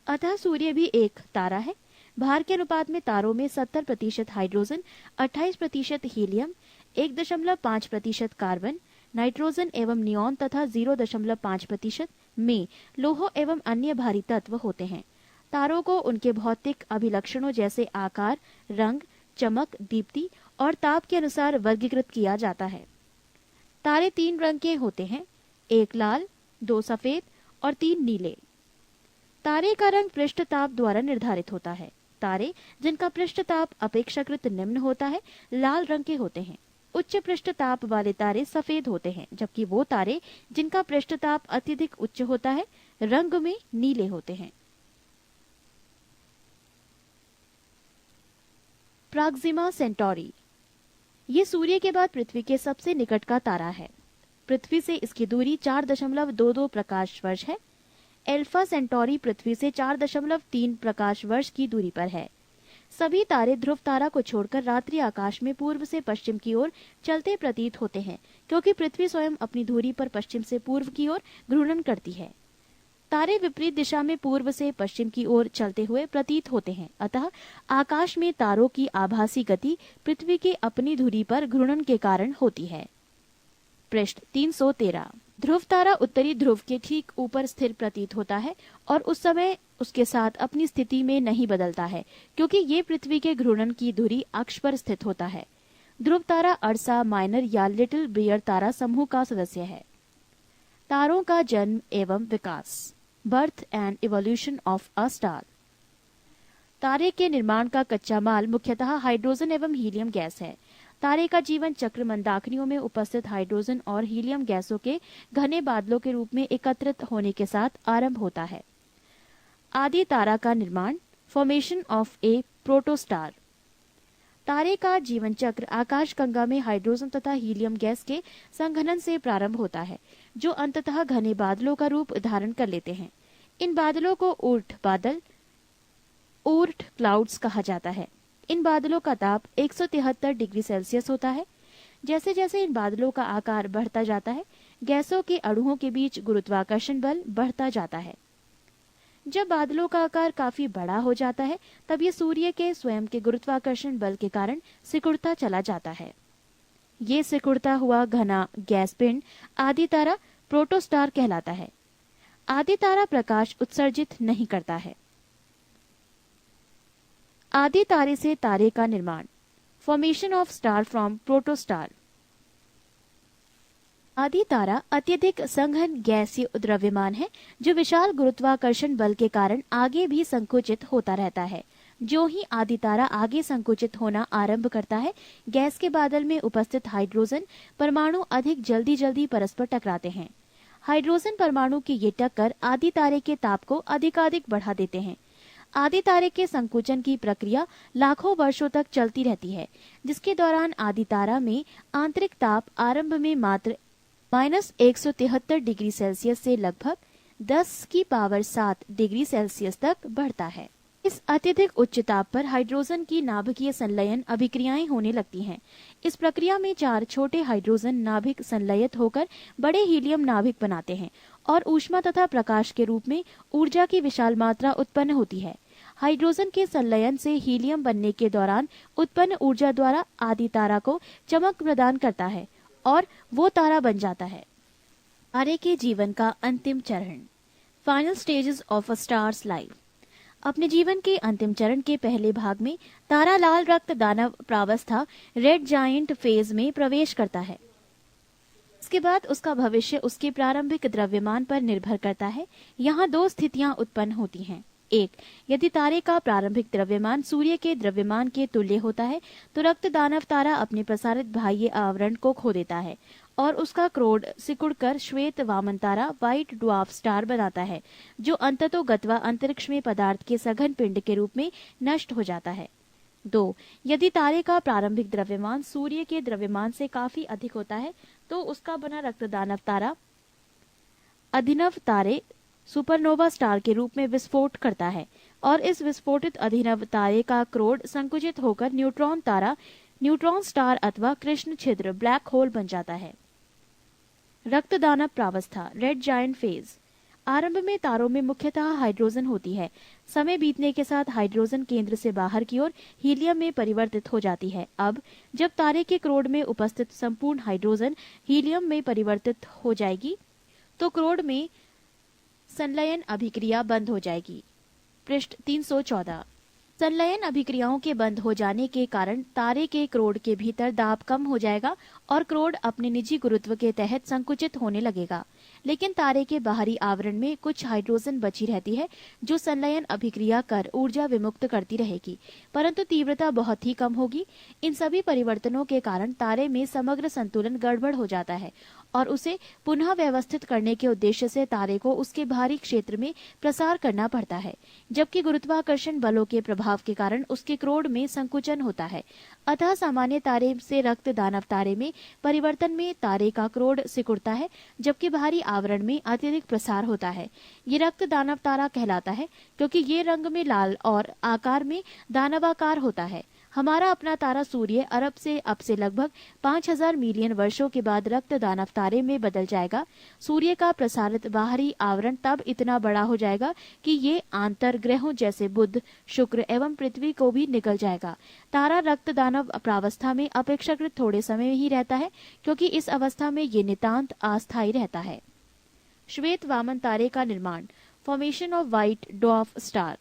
अतः सूर्य भी एक तारा है। भार के अनुपात में तारों में 70% हाइड्रोजन, 28% हीलियम, 1.5% कार्बन, नाइट्रोजन एवं नियॉन तथा 0.5% में लोह एवं अन्य भारी तत्व होते हैं। तारों को उनके भौतिक अभिलक्षणों जैसे आकार, रंग, चमक, दीप्ति और ताप के अनुसार वर्गीकृत किया जाता है। तारे 3 रंग के होते हैं, 1 लाल, 2 सफेद और 3 नीले। तारे का रंग पृष्ठ ताप द्वारा निर्धारित होता है। तारे जिनका पृष्ठ ताप अपेक्षाकृत निम्न होता है लाल रंग के होते हैं। उच्च पृष्ठ ताप वाले तारे सफेद होते हैं, जबकि वो तारे जिनका पृष्ठ ताप अत्यधिक उच्च होता है रंग में नीले होते हैं। प्राक्सिमा सेंटोरी। ये सूर्य के बाद पृथ्वी के सबसे निकट का तारा है। पृथ्वी से इसकी दूरी 4.22 प्रकाश वर्ष है। एल्फा सेंटोरी पृथ्वी से 4.3 प्रकाश वर्ष की दूरी पर है। सभी तारे ध्रुव तारा को छोड़कर रात्रि आकाश में पूर्व से पश्चिम की ओर चलते प्रतीत होते हैं, क्योंकि पृथ्वी स्वयं अपनी धुरी पर पश्चिम से पूर्व की ओर घूर्णन करती है। तारे विपरीत दिशा में पूर्व से पश्चिम की ओर चलते हुए प्रतीत होते हैं। अतः आकाश में तारों की आभासी गति पृथ्वी की अपनी धुरी पर घूर्णन के कारण होती है। पृष्ठ 313। ध्रुव तारा उत्तरी ध्रुव के ठीक ऊपर स्थिर प्रतीत होता है और उस समय उसके साथ अपनी स्थिति में नहीं बदलता है, क्योंकि ये पृथ्वी के घूर्णन की धुरी अक्ष पर स्थित होता है। ध्रुव तारा अर्सा माइनर या लिटिल बियर तारा समूह का सदस्य है। तारों का जन्म एवं विकास। Birth and evolution of a star. तारे के निर्माण का कच्चा माल मुख्यतः हाइड्रोजन एवं हीलियम गैस है। तारे का जीवन चक्र मंदाकिनियों में उपस्थित हाइड्रोजन और हीलियम गैसों के घने बादलों के रूप में एकत्रित होने के साथ आरंभ होता है। आदि तारा का निर्माण। Formation of A protostar. तारे का जीवन चक्र आकाश गंगा में हाइड्रोजन तथा हीलियम गैस के संघनन से प्रारंभ होता है, जो अंततः घने बादलों का रूप धारण कर लेते हैं। इन बादलों को ऊर्ट बादल, ऊर्ट क्लाउड्स कहा जाता है। इन बादलों का ताप 173 डिग्री सेल्सियस होता है। जैसे जैसे इन बादलों का आकार बढ़ता जाता है, गैसों के अणुओं के बीच गुरुत्वाकर्षण बल बढ़ता जाता है। जब बादलों का आकार काफी बड़ा हो जाता है तब ये सूर्य के स्वयं के गुरुत्वाकर्षण बल के कारण सिकुड़ता चला जाता है। ये सिकुड़ता हुआ घना गैस पिंड आदि तारा प्रोटोस्टार कहलाता है। आदि तारा प्रकाश उत्सर्जित नहीं करता है। आदि तारे से तारे का निर्माण, formation of star from protostar. आदि तारा अत्यधिक संघन गैसीय द्रव्यमान है जो विशाल गुरुत्वाकर्षण बल के कारण आगे भी संकुचित होता रहता है। जो ही आदि तारा आगे संकुचित होना आरंभ करता है, गैस के बादल में उपस्थित हाइड्रोजन परमाणु अधिक जल्दी परस्पर टकराते हैं। हाइड्रोजन परमाणु की ये टक्कर आदि तारे के ताप को अधिकाधिक बढ़ा देते हैं। आदि तारे के संकुचन की प्रक्रिया लाखों वर्षों तक चलती रहती है, जिसके दौरान आदि तारा में आंतरिक ताप आरंभ में मात्र -173 डिग्री सेल्सियस से लगभग 10⁻7 डिग्री सेल्सियस तक बढ़ता है। इस अत्यधिक उच्च ताप पर हाइड्रोजन की नाभिकीय संलयन अभिक्रियाएं होने लगती हैं। इस प्रक्रिया में 4 छोटे हाइड्रोजन नाभिक संलयित होकर बड़े हीलियम नाभिक बनाते हैं और ऊष्मा तथा प्रकाश के रूप में ऊर्जा की विशाल मात्रा उत्पन्न होती है। हाइड्रोजन के संलयन से हीलियम बनने के दौरान उत्पन्न ऊर्जा द्वारा आदि तारा को चमक प्रदान करता है और वो तारा बन जाता है। तारे के जीवन का अंतिम चरण, final stages of a stars life. अपने जीवन के अंतिम चरण के पहले भाग में तारा लाल रक्त दानव प्रावस्था रेड जायंट फेज में प्रवेश करता है। इसके बाद उसका भविष्य उसके प्रारंभिक द्रव्यमान पर निर्भर करता है। यहाँ 2 स्थितियां उत्पन्न होती हैं। 1, यदि तारे का प्रारंभिक द्रव्यमान सूर्य के द्रव्यमान के तुल्य होता है तो रक्त दानव तारा अपने प्रसारित बाह्य आवरण को खो देता है और उसका क्रोड सिकुड़कर श्वेत वामन तारा व्हाइट ड्वार्फ स्टार बनाता है, जो अंततोगत्वा अंतरिक्ष में पदार्थ के सघन पिंड के रूप में नष्ट हो जाता है। 2, यदि तारे का प्रारंभिक द्रव्यमान सूर्य के द्रव्यमान से काफी अधिक होता है तो उसका बना रक्त दानव तारा अभिनव तारे सुपरनोवा स्टार के रूप में विस्फोट करता है और इस विस्फोटित अभिनव तारे का क्रोड संकुचित होकर न्यूट्रॉन तारा न्यूट्रॉन स्टार अथवा कृष्ण छिद्र ब्लैक होल बन जाता है। रक्त दानव प्रावस्था रेड जायंट फेज। आरंभ में तारों में मुख्यतः हाइड्रोजन होती है। समय बीतने के साथ हाइड्रोजन केंद्र से बाहर की ओर हीलियम में परिवर्तित हो जाती है। अब जब तारे के क्रोड में उपस्थित संपूर्ण हाइड्रोजन हीलियम में परिवर्तित हो जाएगी तो क्रोड में संलयन अभिक्रिया बंद हो जाएगी। पृष्ठ 314। संलयन अभिक्रियाओं के बंद हो जाने के कारण तारे के क्रोड के भीतर दाब कम हो जाएगा और क्रोड अपने निजी गुरुत्व के तहत संकुचित होने लगेगा। लेकिन तारे के बाहरी आवरण में कुछ हाइड्रोजन बची रहती है जो संलयन अभिक्रिया कर ऊर्जा विमुक्त करती रहेगी, परंतु तीव्रता बहुत ही कम होगी। इन सभी परिवर्तनों के कारण तारे में समग्र संतुलन गड़बड़ हो जाता है और उसे पुनः व्यवस्थित करने के उद्देश्य से तारे को उसके बाहरी क्षेत्र में प्रसार करना पड़ता है, जबकि गुरुत्वाकर्षण बलों के प्रभाव के कारण उसके क्रोड में संकुचन होता है। अतः सामान्य तारे से रक्त दानव तारे में परिवर्तन में तारे का क्रोड सिकुड़ता है, जबकि बाहरी आवरण में अत्यधिक प्रसार होता है। ये रक्त दानव तारा कहलाता है क्योंकि ये रंग में लाल और आकार में दानवाकार होता है। हमारा अपना तारा सूर्य अरब से अब से लगभग 5000 मिलियन वर्षों के बाद रक्त दानव तारे में बदल जाएगा। सूर्य का प्रसारित बाहरी आवरण तब इतना बड़ा हो जाएगा कि ये आंतर ग्रहों जैसे बुध, शुक्र एवं पृथ्वी को भी निकल जाएगा। तारा रक्त दानव प्रावस्था में अपेक्षाकृत थोड़े समय ही रहता है क्योंकि इस अवस्था में ये नितांत अस्थायी रहता है। श्वेत वामन तारे का निर्माण, formation of white dwarf star.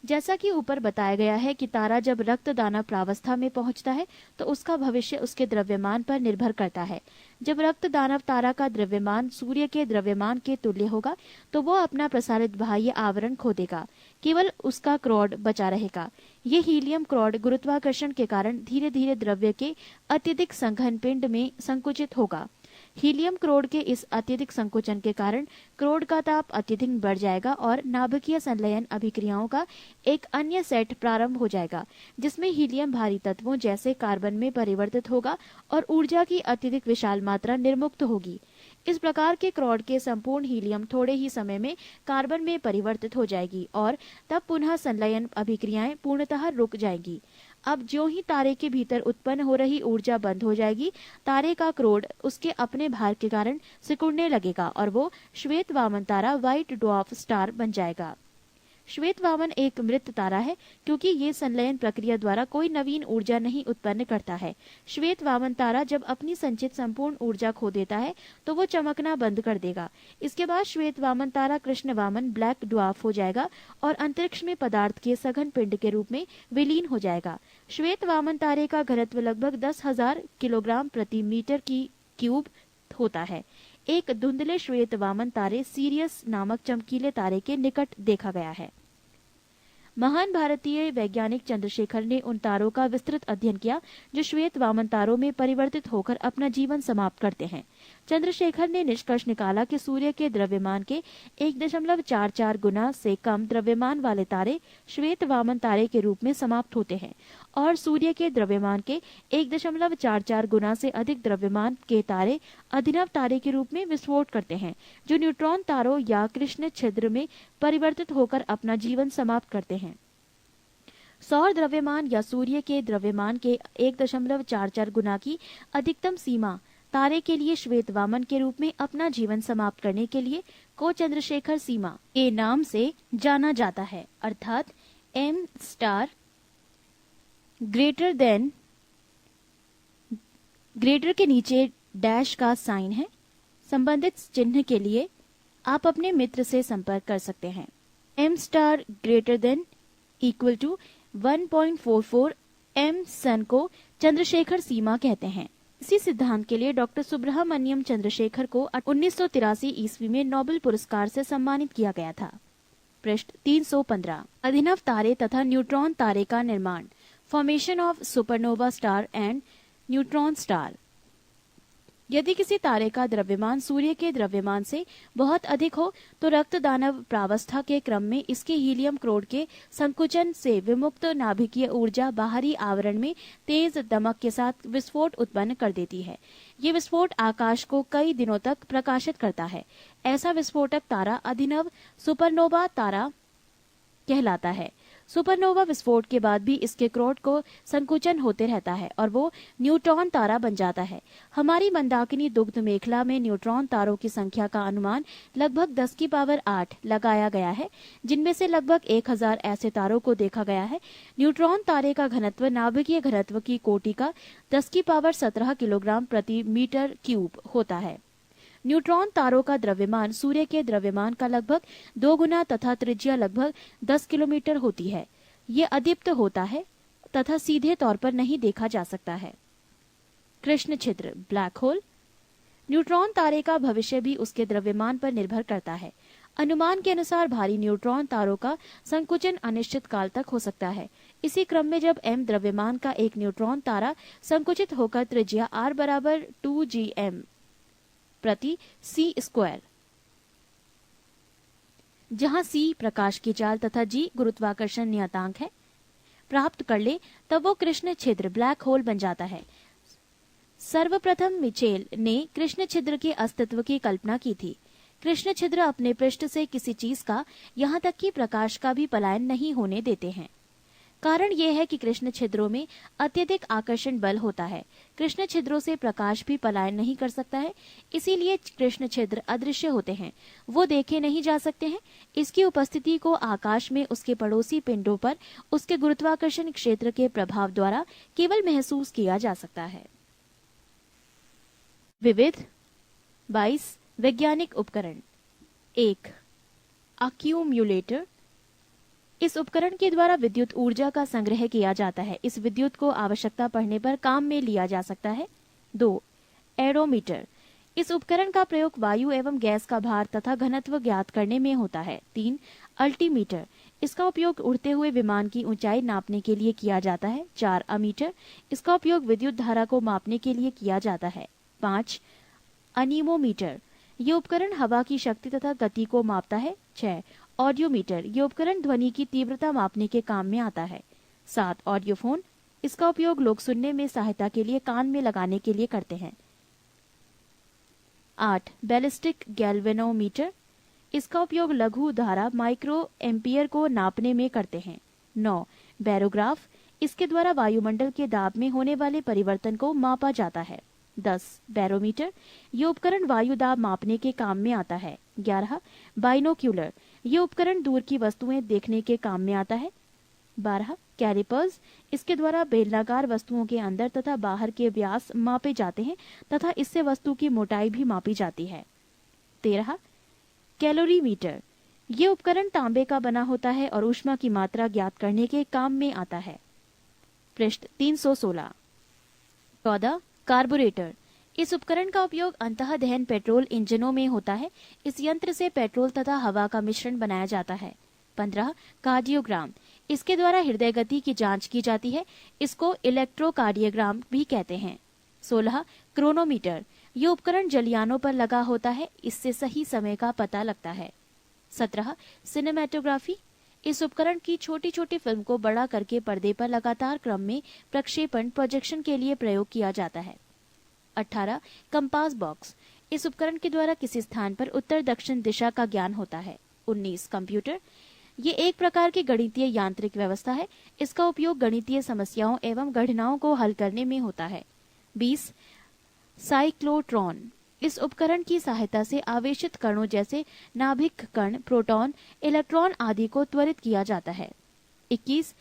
जैसा कि ऊपर बताया गया है कि तारा जब रक्त दानव प्रावस्था में पहुंचता है तो उसका भविष्य उसके द्रव्यमान पर निर्भर करता है। जब रक्त दानव तारा का द्रव्यमान सूर्य के द्रव्यमान के तुल्य होगा तो वो अपना प्रसारित बाह्य आवरण खो देगा, केवल उसका क्रोड बचा रहेगा। ये हीलियम क्रोड गुरुत्वाकर्षण के कारण धीरे धीरे द्रव्य के अत्यधिक संघन पिंड में संकुचित होगा। हीलियम क्रोड के इस अत्यधिक संकुचन के कारण क्रोड का ताप अत्यधिक बढ़ जाएगा और नाभिकीय संलयन अभिक्रियाओं का एक अन्य सेट प्रारंभ हो जाएगा, जिसमें हीलियम भारी तत्वों जैसे कार्बन में परिवर्तित होगा और ऊर्जा की अत्यधिक विशाल मात्रा निर्मुक्त होगी। इस प्रकार के क्रोड के संपूर्ण हीलियम थोड़े ही समय में कार्बन में परिवर्तित हो जाएगी और तब पुनः संलयन अभिक्रियाएं पूर्णतः रुक जाएंगी। अब ज्यों ही तारे के भीतर उत्पन्न हो रही ऊर्जा बंद हो जाएगी, तारे का क्रोड उसके अपने भार के कारण सिकुड़ने लगेगा और वो श्वेत वामन तारा, व्हाइट ड्वार्फ स्टार बन जाएगा। श्वेत वामन एक मृत तारा है क्योंकि ये संलयन प्रक्रिया द्वारा कोई नवीन ऊर्जा नहीं उत्पन्न करता है। श्वेत वामन तारा जब अपनी संचित संपूर्ण ऊर्जा खो देता है तो वो चमकना बंद कर देगा। इसके बाद श्वेत वामन तारा कृष्ण वामन, ब्लैक ड्वार्फ हो जाएगा और अंतरिक्ष में पदार्थ के सघन पिंड के रूप में विलीन हो जाएगा। श्वेत वामन तारे का घनत्व लगभग 10,000 किलोग्राम प्रति मीटर की क्यूब होता है। एक धुंधले श्वेत वामन तारे सीरियस नामक चमकीले तारे के निकट देखा गया है। महान भारतीय वैज्ञानिक चंद्रशेखर ने उन तारों का विस्तृत अध्ययन किया जो श्वेत वामन तारों में परिवर्तित होकर अपना जीवन समाप्त करते हैं। चंद्रशेखर ने निष्कर्ष निकाला कि सूर्य के द्रव्यमान के 1.44 गुना से कम द्रव्यमान वाले तारे श्वेत वामन तारे के रूप में समाप्त होते हैं और सूर्य के द्रव्यमान के 1.44 गुना से अधिक द्रव्यमान के तारे अभिनव तारे के रूप में विस्फोट करते हैं, जो न्यूट्रॉन तारों या कृष्ण छिद्र में परिवर्तित होकर अपना जीवन समाप्त करते हैं। सौर द्रव्यमान या सूर्य के द्रव्यमान के 1.44 गुना की अधिकतम सीमा तारे के लिए श्वेत वामन के रूप में अपना जीवन समाप्त करने के लिए को चंद्रशेखर सीमा के नाम से जाना जाता है, अर्थात M स्टार ग्रेटर के नीचे डैश का साइन है। संबंधित चिन्ह के लिए आप अपने मित्र से संपर्क कर सकते हैं। M star greater than equal to 1.44 M sun को चंद्रशेखर सीमा कहते हैं। इसी सिद्धांत के लिए डॉक्टर सुब्रमण्यम चंद्रशेखर को 1983 ईस्वी में नोबेल पुरस्कार से सम्मानित किया गया था। पृष्ठ 315। अभिनव तारे तथा न्यूट्रॉन तारे का निर्माण, formation of supernova star and neutron star. यदि किसी तारे का द्रव्यमान सूर्य के द्रव्यमान से बहुत अधिक हो तो रक्त दानव प्रावस्था के क्रम में इसके हीलियम क्रोड के संकुचन से विमुक्त नाभिकीय ऊर्जा बाहरी आवरण में तेज दमक के साथ विस्फोट उत्पन्न कर देती है। ये विस्फोट आकाश को कई दिनों तक प्रकाशित करता है। ऐसा विस्फोटक तारा अभिनव सुपरनोवा तारा कहलाता है। सुपरनोवा विस्फोट के बाद भी इसके क्रोड को संकुचन होते रहता है और वो न्यूट्रॉन तारा बन जाता है। हमारी मंदाकिनी दुग्ध मेखला में न्यूट्रॉन तारों की संख्या का अनुमान लगभग 10 की पावर 8 लगाया गया है, जिनमें से लगभग 1000 ऐसे तारों को देखा गया है। न्यूट्रॉन तारे का घनत्व नाभिकीय घनत्व की कोटि का 10 की पावर 17 किलोग्राम प्रति मीटर क्यूब होता है। न्यूट्रॉन तारों का द्रव्यमान सूर्य के द्रव्यमान का लगभग 2 गुना तथा त्रिज्या लगभग 10 किलोमीटर होती है। ये अदीप्त होता है तथा सीधे तौर पर नहीं देखा जा सकता है। कृष्ण छिद्र, ब्लैक होल। न्यूट्रॉन तारे का भविष्य भी उसके द्रव्यमान पर निर्भर करता है। अनुमान के अनुसार भारी न्यूट्रॉन तारों का संकुचन अनिश्चित काल तक हो सकता है। इसी क्रम में जब m द्रव्यमान का एक न्यूट्रॉन तारा संकुचित होकर त्रिज्या r बराबर 2gm प्रति c स्क्वायर, जहां c प्रकाश की चाल तथा g गुरुत्वाकर्षण नियतांक है, प्राप्त कर ले तब वो कृष्ण छिद्र, ब्लैक होल बन जाता है। सर्वप्रथम मिचेल ने कृष्ण छिद्र के अस्तित्व की कल्पना की थी। कृष्ण छिद्र अपने पृष्ठ से किसी चीज का, यहाँ तक कि प्रकाश का भी पलायन नहीं होने देते हैं। कारण यह है कि कृष्ण छिद्रों में अत्यधिक आकर्षण बल होता है। कृष्ण छिद्रों से प्रकाश भी पलायन नहीं कर सकता है, इसीलिए कृष्ण छिद्र अदृश्य होते हैं, वो देखे नहीं जा सकते हैं। इसकी उपस्थिति को आकाश में उसके पड़ोसी पिंडों पर उसके गुरुत्वाकर्षण क्षेत्र के प्रभाव द्वारा केवल महसूस किया जा सकता है। विविध 22 वैज्ञानिक उपकरण। 1. अक्यूम्युलेटर। इस उपकरण के द्वारा विद्युत ऊर्जा का संग्रह किया जाता है। इस विद्युत को आवश्यकता पड़ने पर काम में लिया जा सकता है। 2. एरोमीटर। इस उपकरण का प्रयोग वायु एवं गैस का भार तथा घनत्व ज्ञात करने में होता है। 3. अल्टीमीटर। इसका उपयोग उड़ते हुए विमान की ऊंचाई नापने के लिए किया जाता है। 4. अमीटर। इसका उपयोग विद्युत धारा को मापने के लिए किया जाता है। 5. अनीमोमीटर। ये उपकरण हवा की शक्ति तथा गति को मापता है। 6. ऑडियोमीटर। ये उपकरण ध्वनि की तीव्रता मापने के काम में आता है। 7. ऑडियोफोन। इसका उपयोग लोग सुनने में सहायता के लिए कान में लगाने के लिए करते हैं। 8. Ballistic galvanometer. इसका उपयोग लघु धारा माइक्रो एम्पियर को नापने में करते हैं। 9. बैरोग्राफ। इसके द्वारा वायुमंडल के दाब में होने वाले परिवर्तन को मापा जाता है। 10. बैरोमीटर, ये उपकरण वायु दाब मापने के काम में आता है। 11. बाइनोक्यूलर, ये उपकरण दूर की वस्तुएं देखने के काम में आता है। 12. कैलिपर्स, इसके द्वारा बेलनाकार वस्तुओं के अंदर तथा बाहर के व्यास मापे जाते हैं तथा इससे वस्तु की मोटाई भी मापी जाती है। 13. कैलोरीमीटर, ये उपकरण तांबे का बना होता है और ऊष्मा की मात्रा ज्ञात करने के काम में आता है। पृष्ठ 316। 14. कार्बोरेटर, इस उपकरण का उपयोग अंतः दहन पेट्रोल इंजनों में होता है। इस यंत्र से पेट्रोल तथा हवा का मिश्रण बनाया जाता है। 15. कार्डियोग्राम, इसके द्वारा हृदय गति की जांच की जाती है। इसको इलेक्ट्रोकार्डियोग्राम भी कहते हैं। 16. क्रोनोमीटर, ये उपकरण जलयानों पर लगा होता है। इससे सही समय का पता लगता है। 17. सिनेमेटोग्राफी, इस उपकरण की छोटी छोटी फिल्म को बड़ा करके पर्दे पर लगातार क्रम में प्रक्षेपण प्रोजेक्शन के लिए प्रयोग किया जाता है। 18. कंपास बॉक्स, इस उपकरण के द्वारा किसी स्थान पर उत्तर दक्षिण दिशा का ज्ञान होता है। 19. कंप्यूटर, ये एक प्रकार की गणितीय यांत्रिक व्यवस्था है। इसका उपयोग गणितीय समस्याओं एवं गणनाओं को हल करने में होता है। 20. साइक्लोट्रॉन, इस उपकरण की सहायता से आवेशित कणों जैसे नाभिक कण, प्रोटॉन, इलेक्ट्रॉन आदि को त्वरित किया जाता है। 21.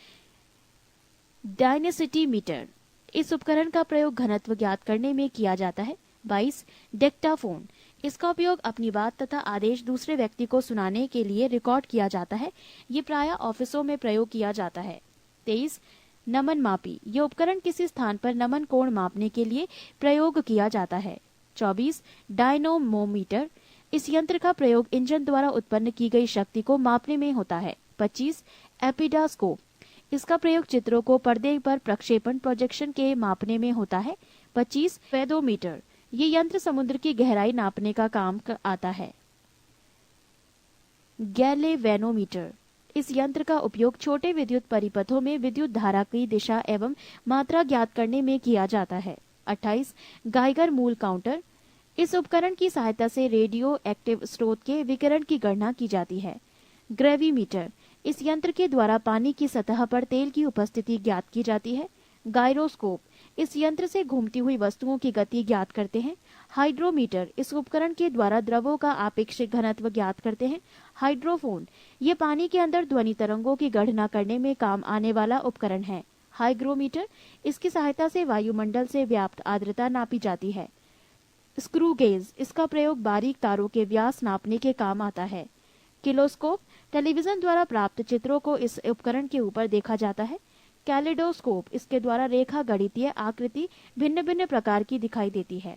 डायनेसिटी मीटर, इस उपकरण का प्रयोग घनत्व ज्ञात करने में किया जाता है। 22. डेक्टाफोन, इसका उपयोग अपनी बात तथा आदेश दूसरे व्यक्ति को सुनाने के लिए रिकॉर्ड किया जाता है। ये प्रायः ऑफिसों में प्रयोग किया जाता है। 23. नमन मापी, यह उपकरण किसी स्थान पर नमन कोण मापने के लिए प्रयोग किया जाता है। 24. डायनोमोमीटर, इस यंत्र का प्रयोग इंजन द्वारा उत्पन्न की गई शक्ति को मापने में होता है। 25. एपिडास्कोप, इसका प्रयोग चित्रों को पर्दे पर प्रक्षेपण प्रोजेक्शन के मापने में होता है। 25. फेदोमीटर, ये यंत्र समुद्र की गहराई नापने का काम आता है। गैलेवेनोमीटर, इस यंत्र का उपयोग छोटे विद्युत परिपथों में विद्युत धारा की दिशा एवं मात्रा ज्ञात करने में किया जाता है। 28. गाइगर मूल काउंटर, इस उपकरण की सहायता से रेडियो एक्टिव स्रोत के विकिरण की गणना की जाती है। ग्रेविमीटर, इस यंत्र के द्वारा पानी की सतह पर तेल की उपस्थिति ज्ञात की जाती है। गायरोस्कोप, इस यंत्र से घूमती हुई वस्तुओं की गति ज्ञात करते हैं। हाइड्रोमीटर, इस उपकरण के द्वारा द्रवों का आपेक्षिक घनत्व ज्ञात करते हैं। हाइड्रोफोन, ये पानी के अंदर ध्वनि तरंगों की गणना करने में काम आने वाला उपकरण है। हाइग्रोमीटर, इसकी सहायता से वायुमंडल से व्याप्त आर्द्रता नापी जाती है। स्क्रू गेज, इसका प्रयोग बारीक तारों के व्यास नापने के काम आता है। किलोस्कोप, टेलीविजन द्वारा प्राप्त चित्रों को इस उपकरण के ऊपर देखा जाता है। कैलेडोस्कोप, इसके द्वारा रेखा गणितीय आकृति भिन्न भिन्न प्रकार की दिखाई देती है।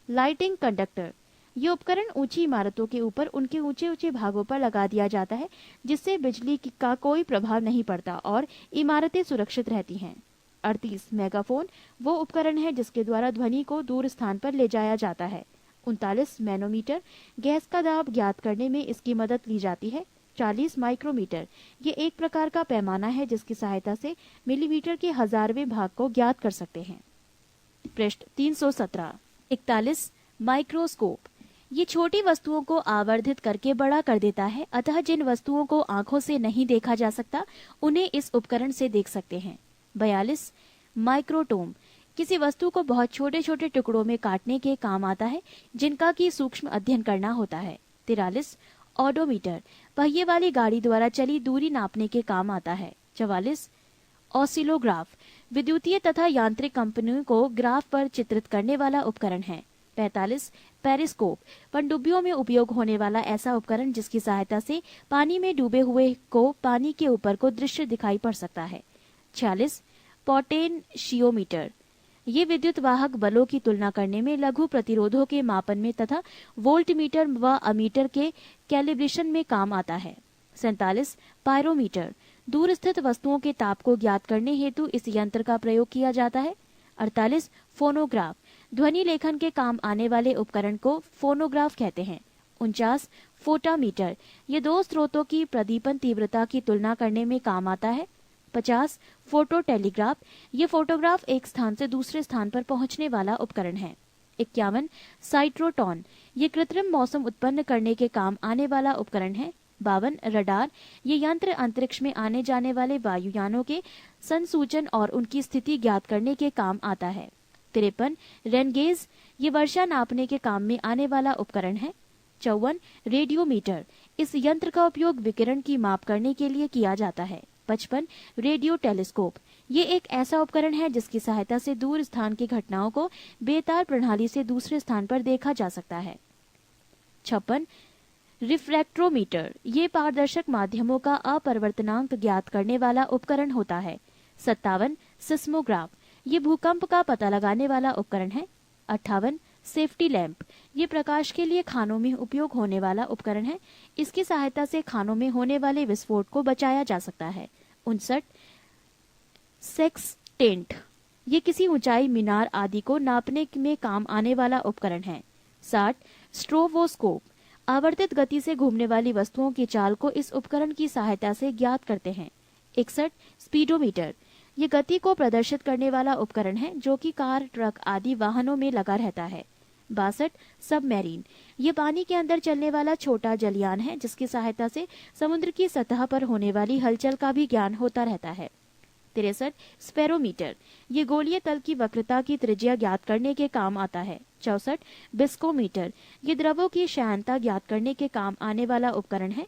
लाइटिंग कंडक्टर, ये उपकरण ऊंची इमारतों के ऊपर उनके ऊंचे ऊंचे भागों पर लगा दिया जाता है, जिससे बिजली का कोई प्रभाव नहीं पड़ता और इमारतें सुरक्षित रहती हैं। 38. मेगाफोन, वो उपकरण है जिसके द्वारा ध्वनि को दूर स्थान पर ले जाया जाता है। 39. मैनोमीटर, गैस का दाब ज्ञात करने में इसकी मदद ली जाती है। 40. माइक्रोमीटर, ये एक प्रकार का पैमाना है जिसकी सहायता से मिलीमीटर के 1000वें भाग को ज्ञात कर सकते हैं। पृष्ठ 317। 41. माइक्रोस्कोप, ये छोटी वस्तुओं को आवर्धित करके बड़ा कर देता है, अतः जिन वस्तुओं को आंखों से नहीं देखा जा सकता उन्हें इस उपकरण से देख सकते हैं। 42. माइक्रोटोम, किसी वस्तु को बहुत छोटे छोटे टुकड़ों में काटने के काम आता है, जिनका की सूक्ष्म अध्ययन करना होता है। 43. ऑडोमीटर, पहिए वाली गाड़ी द्वारा चली दूरी नापने के काम आता है। 44. ऑसिलोग्राफ, विद्युतीय तथा यांत्रिक कंपनियों को ग्राफ पर चित्रित करने वाला उपकरण है। 45. पेरिस्कोप, पनडुब्बियों में उपयोग होने वाला ऐसा उपकरण जिसकी सहायता से पानी में डूबे हुए को पानी के ऊपर को दृश्य दिखाई पड़ सकता है। 46. पोटेंशियोमीटर, ये विद्युत वाहक बलों की तुलना करने में, लघु प्रतिरोधों के मापन में तथा वोल्टमीटर व अमीटर के कैलिब्रेशन में काम आता है। 47. पायरोमीटर, दूर स्थित वस्तुओं के ताप को ज्ञात करने हेतु इस यंत्र का प्रयोग किया जाता है। 48. फोनोग्राफ, ध्वनि लेखन के काम आने वाले उपकरण को फोनोग्राफ कहते हैं। 49. फोटामीटर, ये दो स्रोतों की प्रदीपन तीव्रता की तुलना करने में काम आता है। 50. फोटो टेलीग्राफ, ये फोटोग्राफ एक स्थान से दूसरे स्थान पर पहुंचने वाला उपकरण है। 51. साइट्रोटॉन, ये कृत्रिम मौसम उत्पन्न करने के काम आने वाला उपकरण है। 52 रडार, ये यंत्र अंतरिक्ष में आने जाने वाले वायुयानों के संसूचन और उनकी स्थिति ज्ञात करने के काम आता है। 53 रेनगेज, ये वर्षा नापने के काम में आने वाला उपकरण है। 54 रेडियोमीटर, इस यंत्र का उपयोग विकिरण की माप करने के लिए किया जाता है। 55 रेडियो टेलीस्कोप, ये एक ऐसा उपकरण है जिसकी सहायता से दूर स्थान की घटनाओं को बेतार प्रणाली से दूसरे स्थान पर देखा जा सकता है। 56 रिफ्रैक्ट्रोमीटर, ये पारदर्शक माध्यमों का अपरिवर्तनांक ज्ञात करने वाला उपकरण होता है। 57 सिस्मोग्राफ, ये भूकंप का पता लगाने वाला उपकरण है। 58 सेफ्टी लैंप, ये प्रकाश के लिए खानों में उपयोग होने वाला उपकरण है। इसकी सहायता से खानों में होने वाले विस्फोट को बचाया जा सकता है। 59 सेक्सटेंट, ये किसी ऊंचाई, मीनार आदि को नापने में काम आने वाला उपकरण है। 60 स्ट्रोबोस्कोप, आवर्तित गति से घूमने वाली वस्तुओं की चाल को इस उपकरण की सहायता से ज्ञात करते हैं। 61 स्पीडोमीटर, ये गति को प्रदर्शित करने वाला उपकरण है जो कि कार, ट्रक आदि वाहनों में लगा रहता है। 62 सबमरीन, ये पानी के अंदर चलने वाला छोटा जलयान है जिसकी सहायता से समुद्र की सतह पर होने वाली हलचल का भी ज्ञान होता रहता है। 63 स्पेरोमीटर, ये गोलीय तल की वक्रता की त्रिज्या ज्ञात करने के काम आता है। 64 बिस्कोमीटर, ये द्रवों की श्यानता ज्ञात करने के काम आने वाला उपकरण है।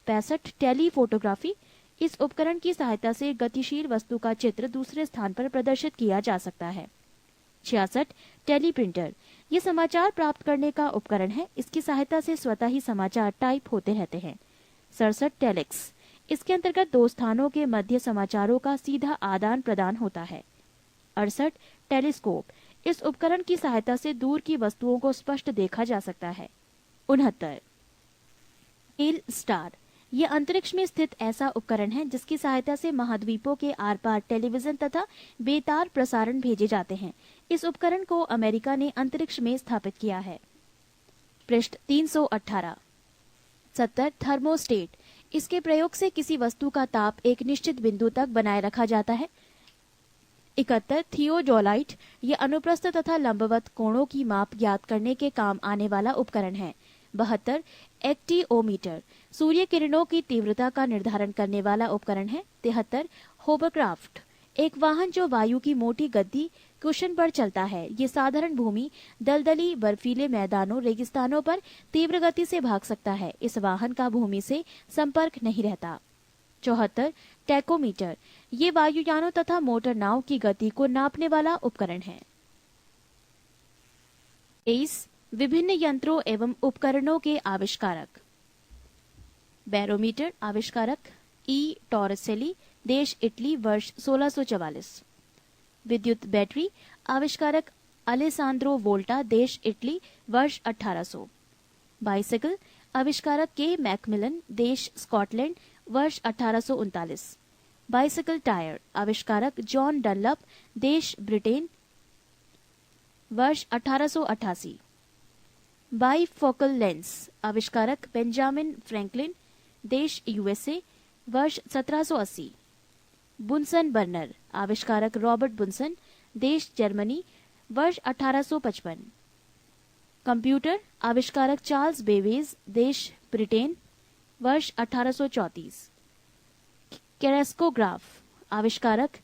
65 टेलीफोटोग्राफी, इस उपकरण की सहायता से गतिशील वस्तु का चित्र दूसरे स्थान पर प्रदर्शित किया जा सकता है। 66 टेलीप्रिंटर, ये समाचार प्राप्त करने का उपकरण है। इसकी सहायता से स्वतः ही समाचार टाइप होते रहते हैं। 67 टेलेक्स, इसके अंतर्गत दो स्थानों के मध्य समाचारों का सीधा आदान प्रदान होता है। 68 टेलीस्कोप, इस उपकरण की सहायता से दूर की वस्तुओं को स्पष्ट देखा जा सकता है। 69 टेल स्टार, ये अंतरिक्ष में स्थित ऐसा उपकरण है जिसकी सहायता से महाद्वीपों के आर पार टेलीविजन तथा बेतार प्रसारण भेजे जाते हैं। इस उपकरण को अमेरिका ने अंतरिक्ष में स्थापित किया है। पृष्ठ 318। 70 थर्मोस्टेट, इसके प्रयोग से किसी वस्तु का ताप एक निश्चित बिंदु तक बनाए रखा जाता है। 71 थियोडोलाइट, ये अनुप्रस्थ तथा लंबवत कोणों की माप ज्ञात करने के काम आने वाला उपकरण है। 72 एक्टिओमीटर, सूर्य किरणों की तीव्रता का निर्धारण करने वाला उपकरण है। 73 होवरक्राफ्ट, एक वाहन जो वायु की मोटी गद्दी कुशन पर चलता है। ये साधारण भूमि, दलदली, बर्फीले मैदानों, रेगिस्तानों पर तीव्र गति से भाग सकता है। इस वाहन का भूमि से संपर्क नहीं रहता। 74 टैकोमीटर, ये वायुयानों तथा मोटर नाव की गति को नापने वाला उपकरण है। 23 विभिन्न यंत्रों एवं उपकरणों के आविष्कारक। बैरोमीटर, आविष्कारक ई टॉरसेली, देश इटली, वर्ष 1644। विद्युत बैटरी, आविष्कारक अलेसांद्रो वोल्टा, देश इटली, वर्ष 1800। बाइसिकल, आविष्कारक के मैकमिलन, देश स्कॉटलैंड, वर्ष 1839। बाइसिकल टायर, आविष्कारक जॉन डनलप, देश ब्रिटेन, वर्ष 1888। बाइफोकल लेंस, आविष्कारक बेंजामिन फ्रैंकलिन, देश यूएसए, वर्ष 1780। बुनसन बर्नर, आविष्कारक रॉबर्ट बुनसन, देश जर्मनी, वर्ष 1855। कंप्यूटर, आविष्कारक चार्ल्स बेवेज, देश ब्रिटेन, वर्ष 1834। कैरेस्कोग्राफ, आविष्कारक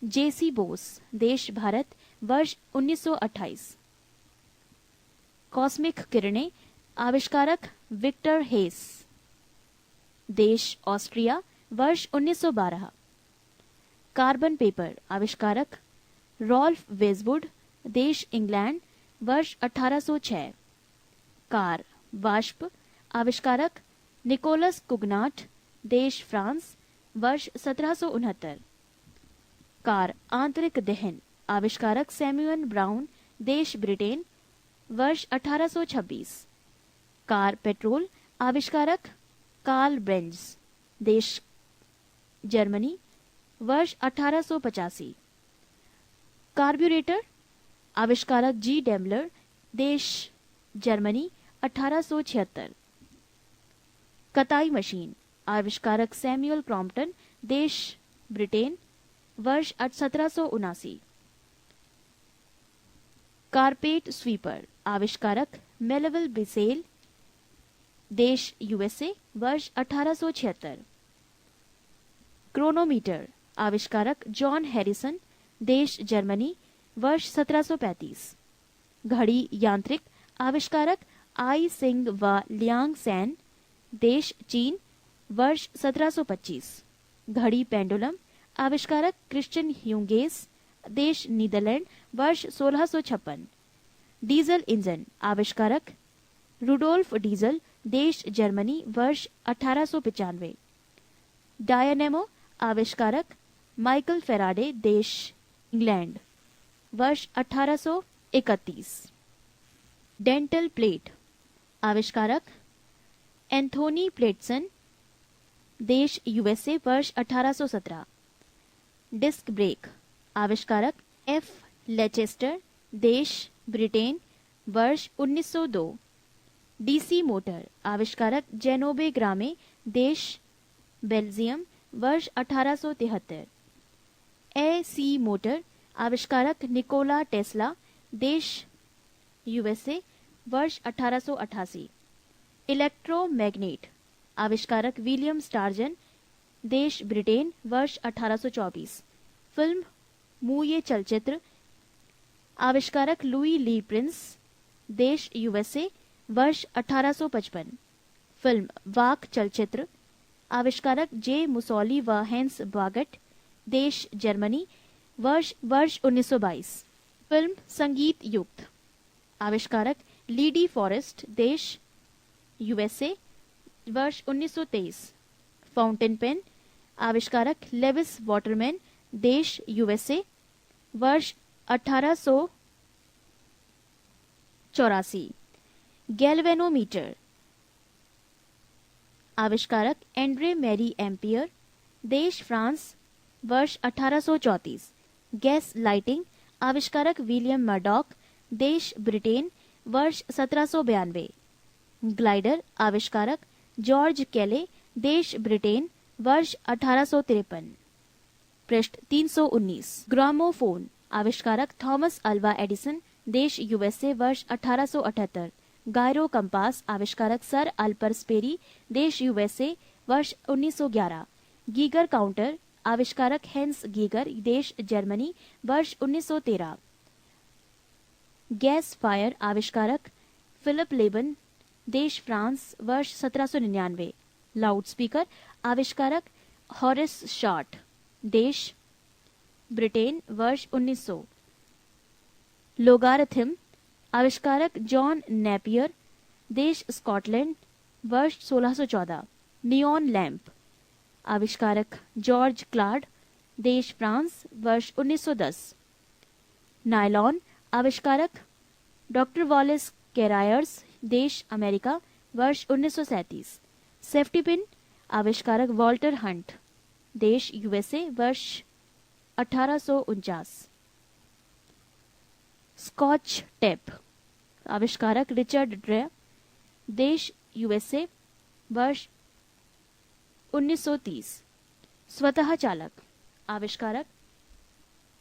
जेसी बोस, देश भारत, वर्ष 1928। कॉस्मिक किरणें, आविष्कारक विक्टर हेस, देश ऑस्ट्रिया, वर्ष 1912। कार्बन पेपर, आविष्कारक रॉल्फ वेजवुड, देश इंग्लैंड, वर्ष 1806। कार वाष्प, आविष्कारक निकोलस कुगनाट, देश फ्रांस, वर्ष 1769। कार आंतरिक दहन, आविष्कारक सैमुअल ब्राउन, देश ब्रिटेन, वर्ष 1826। कार पेट्रोल, आविष्कारक कार्ल ब्रेंज, देश जर्मनी, वर्ष 1885। कार्ब्यूरेटर, आविष्कारक जी डेमलर, देश जर्मनी, 1876। कताई मशीन, आविष्कारक सैमुअल क्रॉम्पटन, देश ब्रिटेन, वर्ष 1779। कारपेट स्वीपर, आविष्कारक मेलविल बिसेल, देश यूएसए, वर्ष 1876। क्रोनोमीटर, आविष्कारक जॉन हैरिसन, देश जर्मनी, वर्ष 1735। घड़ी यांत्रिक, आविष्कारक आई सिंग व लियांग सैन, देश चीन, वर्ष 1725। घड़ी पेंडुलम, आविष्कारक क्रिश्चियन ह्यूगेस, देश नीदरलैंड, वर्ष 1656। डीजल इंजन, आविष्कारक रुडोल्फ डीजल, देश जर्मनी, वर्ष 1895। डायनेमो, आविष्कारक माइकल फेराडे, देश इंग्लैंड, वर्ष 1831। डेंटल प्लेट, आविष्कारक एंथोनी प्लेटसन, देश यूएसए, वर्ष 1817। डिस्क ब्रेक, आविष्कारक एफ लेचेस्टर, देश ब्रिटेन, वर्ष 1902। डीसी मोटर, आविष्कारक जेनोबे ग्रामे, देश बेल्जियम, वर्ष 1873। एसी मोटर, आविष्कारक निकोला टेस्ला, देश यूएसए, वर्ष 1888। इलेक्ट्रोमैग्नेट, आविष्कारक विलियम स्टार्जन, देश ब्रिटेन, वर्ष 1824। फिल्म मूये चलचित्र, आविष्कारक लुई ली प्रिंस, देश यूएसए, वर्ष 1855। फिल्म वाक चलचित्र, आविष्कारक जे मुसोली व हेंस बागट, देश जर्मनी, वर्ष 1922। फिल्म संगीत युक्त, आविष्कारक लीडी फॉरेस्ट, देश यूएसए, वर्ष 1923। फाउंटेन पेन, आविष्कारक लेविस वाटरमैन, देश यूएसए, वर्ष 1884। गैल्वेनोमीटर, आविष्कारक एंड्रे मैरी एम्पियर, देश फ्रांस, वर्ष 1834। गैस लाइटिंग, आविष्कारक विलियम मर्डॉक, देश ब्रिटेन, वर्ष 1792। ग्लाइडर, आविष्कारक जॉर्ज केले, देश ब्रिटेन, वर्ष 1853। पृष्ठ 319। ग्रामोफोन, आविष्कारक थॉमस अल्वा एडिसन, देश यूएसए, वर्ष 1878। गायरो कंपास, आविष्कारक सर अल्पर स्पेरी, देश यूएसए, वर्ष 1911। गीगर काउंटर, आविष्कारक हेंस गीगर, देश जर्मनी, वर्ष 1913। गैस फायर, आविष्कारक फिलिप लेबन, देश फ्रांस, वर्ष 1799। लाउडस्पीकर, आविष्कारक हॉरिस शॉर्ट, देश ब्रिटेन, वर्ष 1900। लोगारिथम, आविष्कारक जॉन नेपियर, देश स्कॉटलैंड, वर्ष 1614। नियॉन लैंप, आविष्कारक जॉर्ज क्लाड, देश फ्रांस, वर्ष 1910। नायलॉन, आविष्कारक डॉक्टर वॉलेस कैरायर्स, देश अमेरिका, वर्ष 1937। सेफ्टी पिन, आविष्कारक वॉल्टर हंट, देश यूएसए, वर्ष 1849। स्कॉच टेप, आविष्कारक रिचर्ड ड्रे, देश यूएसए, वर्ष 1930। स्वतः चालक, आविष्कारक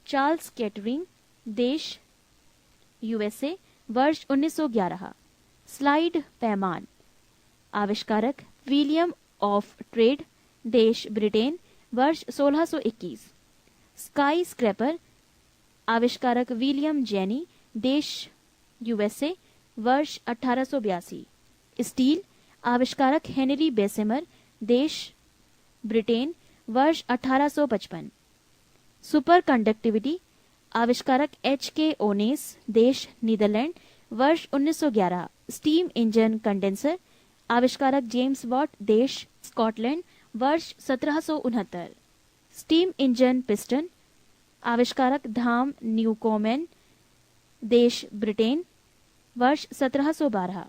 चार्ल्स कैटरिंग, देश यूएसए, वर्ष 1911। स्लाइड पैमान, आविष्कारक विलियम ऑफ ट्रेड, देश ब्रिटेन, वर्ष 1621। स्काई स्क्रैपर, आविष्कारक विलियम जेनी, देश यूएसए, वर्ष 1882। स्टील, आविष्कारक हेनरी बेसेमर, देश ब्रिटेन, वर्ष 1855। सुपर कंडक्टिविटी, आविष्कारक एच.के. ओनेस, देश नीदरलैंड, वर्ष 1911। स्टीम इंजन कंडेंसर, आविष्कारक जेम्स वॉट, देश स्कॉटलैंड, वर्ष 1769। स्टीम इंजन पिस्टन, आविष्कारक धाम न्यूकोमेन, देश ब्रिटेन, वर्ष 1712।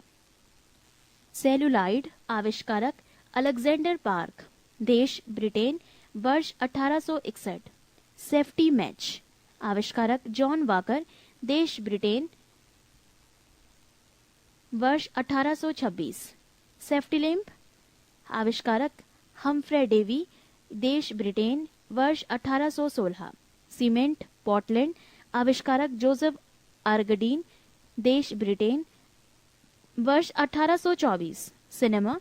सेलुलाइड, आविष्कारक अलेक्जेंडर पार्क, देश ब्रिटेन, वर्ष 1861। सेफ्टी मैच, आविष्कारक जॉन वाकर, देश ब्रिटेन, वर्ष 1826। सेफ्टी लैंप, आविष्कारक हम्फ्रे डेवी, देश ब्रिटेन, वर्ष 1816। सीमेंट पोर्टलैंड, आविष्कारक जोसेफ आर्गडीन, देश ब्रिटेन, वर्ष 1824। सिनेमा,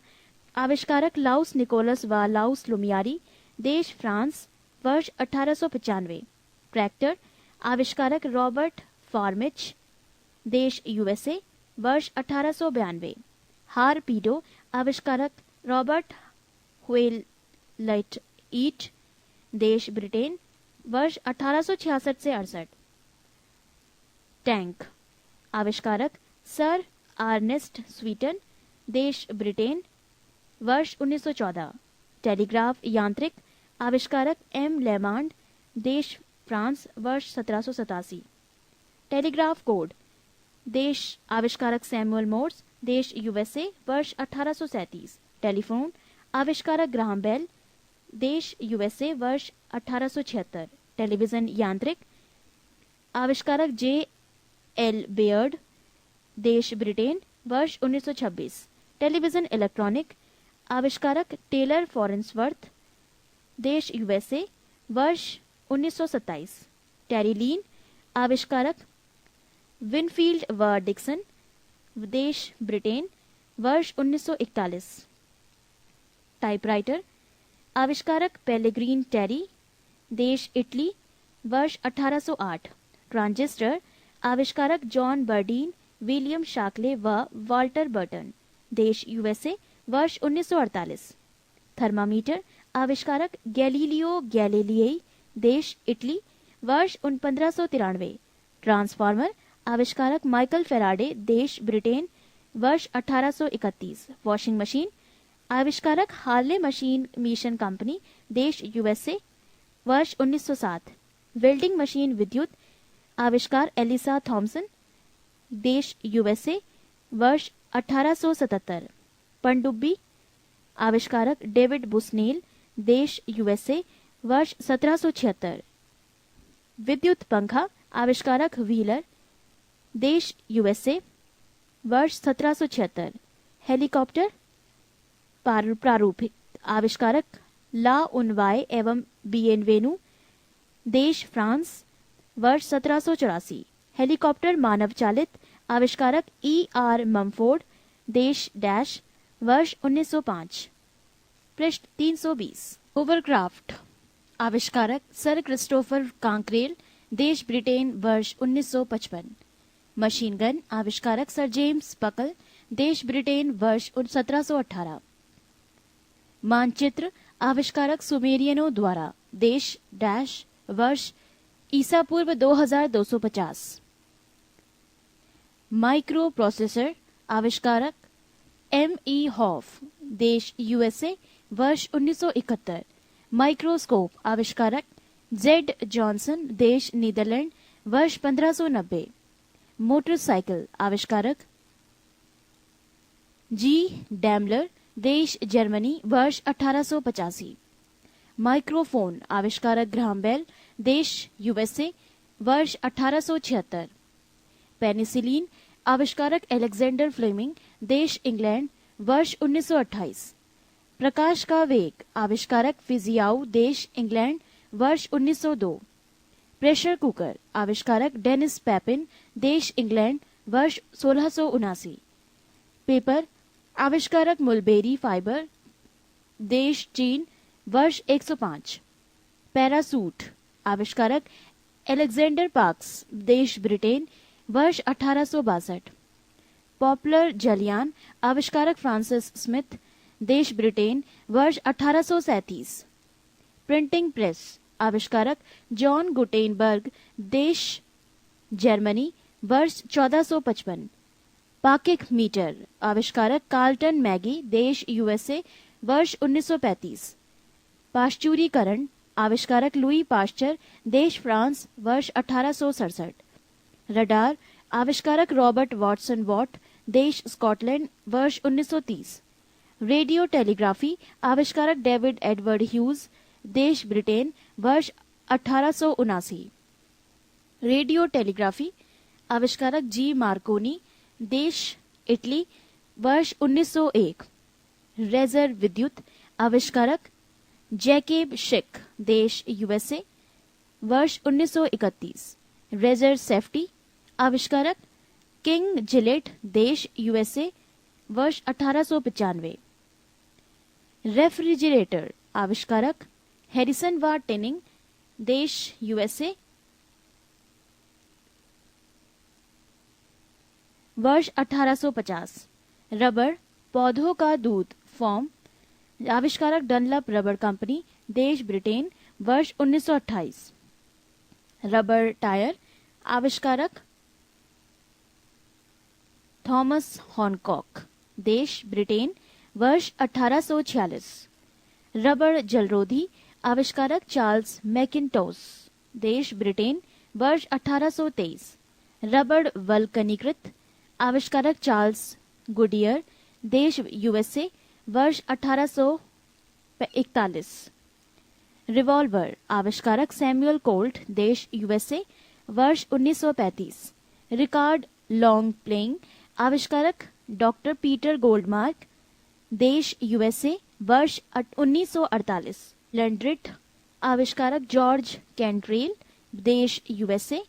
आविष्कारक लाउस निकोलस व लाउस लुमियारी, देश फ्रांस, वर्ष 1895। ट्रैक्टर, आविष्कारक रॉबर्ट फॉर्मिच, देश यूएसए, वर्ष 1892। हारपीडो, आविष्कारक रॉबर्ट व्हेलट ईट, देश ब्रिटेन, वर्ष 1866 से 68। टैंक, आविष्कारक सर आर्नेस्ट स्वीटन, देश ब्रिटेन, वर्ष 1914। टेलीग्राफ यांत्रिक, आविष्कारक एम लेमांड, देश फ्रांस, वर्ष 1787। टेलीग्राफ कोड, देश आविष्कारक सैमुअल मोर्स, देश यूएसए, वर्ष 1837। टेलीफोन, आविष्कारक ग्राहम बेल, देश यूएसए, वर्ष 1876। टेलीविजन यांत्रिक, आविष्कारक जे एल बेयर्ड, देश ब्रिटेन, वर्ष 1926। टेलीविजन इलेक्ट्रॉनिक, आविष्कारक टेलर फॉरेंसवर्थ, देश यूएसए, वर्ष 1927। टेरीलीन, आविष्कारक विनफील्ड व डिक्सन, देश ब्रिटेन, वर्ष 1941। टाइपराइटर, आविष्कारक पेलेग्रीन टेरी, देश इटली, वर्ष 1808। ट्रांजिस्टर, आविष्कारक जॉन बर्डीन, विलियम शाकले व वॉल्टर बर्टन, देश यूएसए, वर्ष 1948। थर्मामीटर, आविष्कारक गैलीलियो गैलीलिई, देश इटली, वर्ष 1593। ट्रांसफार्मर, आविष्कारक माइकल फेराडे, देश ब्रिटेन, वर्ष 1831। वॉशिंग मशीन, आविष्कारक हार्ले मशीन मिशन कंपनी, देश यूएसए, वर्ष 1907। वेल्डिंग मशीन विद्युत, आविष्कार एलिसा थॉमसन, देश यूएसए, वर्ष 1877। पनडुब्बी, आविष्कारक डेविड बुस्नेल, देश यूएसए, वर्ष 1776। विद्युत पंखा, आविष्कारक व्हीलर, देश यूएसए, वर्ष 1776। हेलीकॉप्टर प्रारूपिक, आविष्कारक ला उनवाय एवं बिएनवेनु, देश फ्रांस, वर्ष 1784। हेलीकॉप्टर मानव चालित, आविष्कारक ई आर ममफोर्ड, देश डैश, वर्ष 1905। पृष्ठ 320। होवरक्राफ्ट, आविष्कारक सर क्रिस्टोफर कांक्रेल, देश ब्रिटेन, वर्ष 1955। मशीन गन, आविष्कारक सर जेम्स बकल, देश ब्रिटेन, वर्ष 1718। मानचित्र, आविष्कारक सुमेरियनों द्वारा, देश डैश, वर्ष ईसा पूर्व 2250। माइक्रो प्रोसेसर, आविष्कारक एम ई हॉफ, देश यूएसए, वर्ष 1971। माइक्रोस्कोप, आविष्कारक जेड जॉनसन, देश नीदरलैंड, वर्ष 1590। मोटरसाइकिल, आविष्कारक जी डैमलर, देश जर्मनी, वर्ष 1885। माइक्रोफोन, आविष्कारक ग्राहम बेल, देश यूएसए, वर्ष 1876। पेनिसिलिन, आविष्कारक अलेक्जेंडर फ्लेमिंग, देश इंग्लैंड, वर्ष 1928। प्रकाश का वेग, आविष्कारक फिजियाउ, देश इंग्लैंड, वर्ष 1902। प्रेशर कुकर, आविष्कारक डेनिस पैपिन, देश इंग्लैंड, वर्ष 1679। पेपर, आविष्कारक मुलबेरी फाइबर, देश चीन, वर्ष 105। पैरासूट, आविष्कारक एलेक्जेंडर पार्क्स, देश ब्रिटेन, वर्ष 1862। पॉपुलर जलयान, आविष्कारक फ्रांसिस स्मिथ, देश ब्रिटेन, वर्ष 1837। प्रिंटिंग प्रेस, आविष्कारक जॉन गुटेनबर्ग, देश जर्मनी, वर्ष 1455। पाकिक मीटर, आविष्कारक कार्लटन मैगी, देश यूएसए, वर्ष 1935। पाश्चुरीकरण, आविष्कारक लुई पाश्चर, देश फ्रांस, वर्ष 1867। रडार, आविष्कारक रॉबर्ट वॉटसन वॉट, देश स्कॉटलैंड, वर्ष 1930। रेडियो टेलीग्राफी, आविष्कारक डेविड एडवर्ड ह्यूज, देश ब्रिटेन, वर्ष 1879। रेडियो टेलीग्राफी, आविष्कारक जी मार्कोनी, देश इटली, वर्ष 1901। रेजर विद्युत, आविष्कारक जैकेब शिक, देश यूएसए, वर्ष 1931। रेजर सेफ्टी, आविष्कारक किंग जिलेट, देश यूएसए, वर्ष 1895। रेफ्रिजरेटर आविष्कारक हैरिसन व टिनिंग, देश यूएसए, वर्ष 1850। रबर पौधों का दूध फॉर्म, आविष्कारक डनलप रबर कंपनी, देश ब्रिटेन, वर्ष 1928। रबर टायर आविष्कारक थॉमस हॉनकॉक, देश ब्रिटेन, वर्ष 1846। रबर जलरोधी आविष्कारक चार्ल्स मैकिन्टोश, देश ब्रिटेन, वर्ष 1823। रबर वल्कनीकृत आविष्कारक चार्ल्स गुडियर, देश यूएसए, वर्ष 1841। रिवॉल्वर आविष्कारक सैमुअल कोल्ट, देश यूएसए, वर्ष 1935। रिकार्ड लॉन्ग प्लेइंग आविष्कारक डॉक्टर पीटर गोल्डमार्क, देश यूएसए, वर्ष 1948। लैंड्रिट आविष्कारक जॉर्ज कैंट्रेल, देश यूएसए,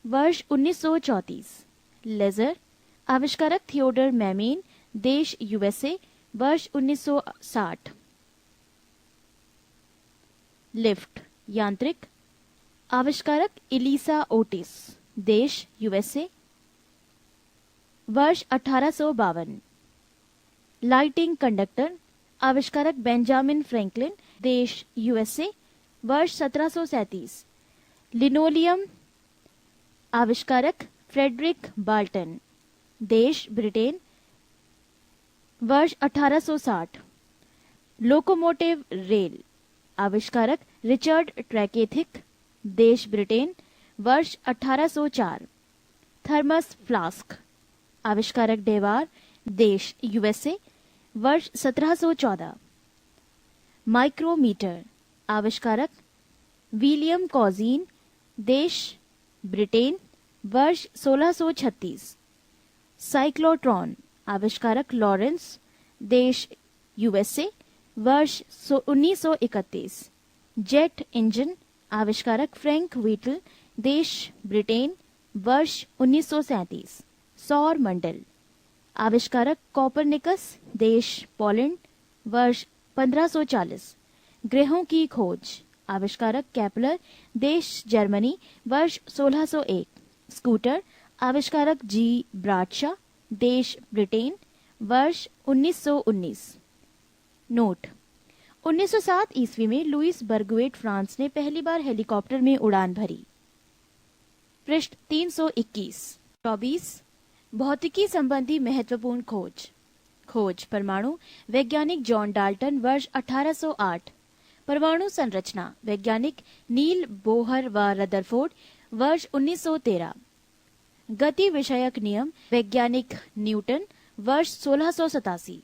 वर्ष 1934। लेजर आविष्कारक थियोडर मैमेन, देश यूएसए, वर्ष 1960। लिफ्ट यांत्रिक आविष्कारक इलिसा ओटिस, देश यूएसए, वर्ष 1852। लाइटिंग कंडक्टर आविष्कारक बेंजामिन फ्रैंकलिन, देश यूएसए, वर्ष 1737। लिनोलियम आविष्कारक फ्रेडरिक बाल्टन, देश ब्रिटेन, वर्ष 1860। लोकोमोटिव रेल आविष्कारक रिचर्ड ट्रैकेथिक, देश ब्रिटेन, वर्ष 1804। थर्मस फ्लास्क आविष्कारक डेवार, देश यूएसए, वर्ष 1714। माइक्रोमीटर आविष्कारक विलियम कॉजीन, देश ब्रिटेन, वर्ष 1636। साइक्लोट्रॉन आविष्कारक लॉरेंस, देश यूएसए, वर्ष 1931। जेट इंजन आविष्कारक फ्रैंक व्हीटल, देश ब्रिटेन, वर्ष 1937। सौर मंडल आविष्कारक कॉपरनिकस, देश पोलैंड, वर्ष 1540। ग्रहों की खोज आविष्कारक केपलर, देश जर्मनी, वर्ष 1601। स्कूटर आविष्कारक जी ब्राडशा, देश ब्रिटेन, वर्ष 1919। नोट 1907 ईस्वी में लुइस बर्गुएट फ्रांस ने पहली बार हेलीकॉप्टर में उड़ान भरी। पृष्ठ 321। 24 भौतिकी संबंधी महत्वपूर्ण खोज परमाणु वैज्ञानिक जॉन डाल्टन, वर्ष 1808। परमाणु संरचना वैज्ञानिक नील बोहर व रदरफोर्ड, वर्ष 1913। गति विषयक नियम वैज्ञानिक न्यूटन, वर्ष 1687।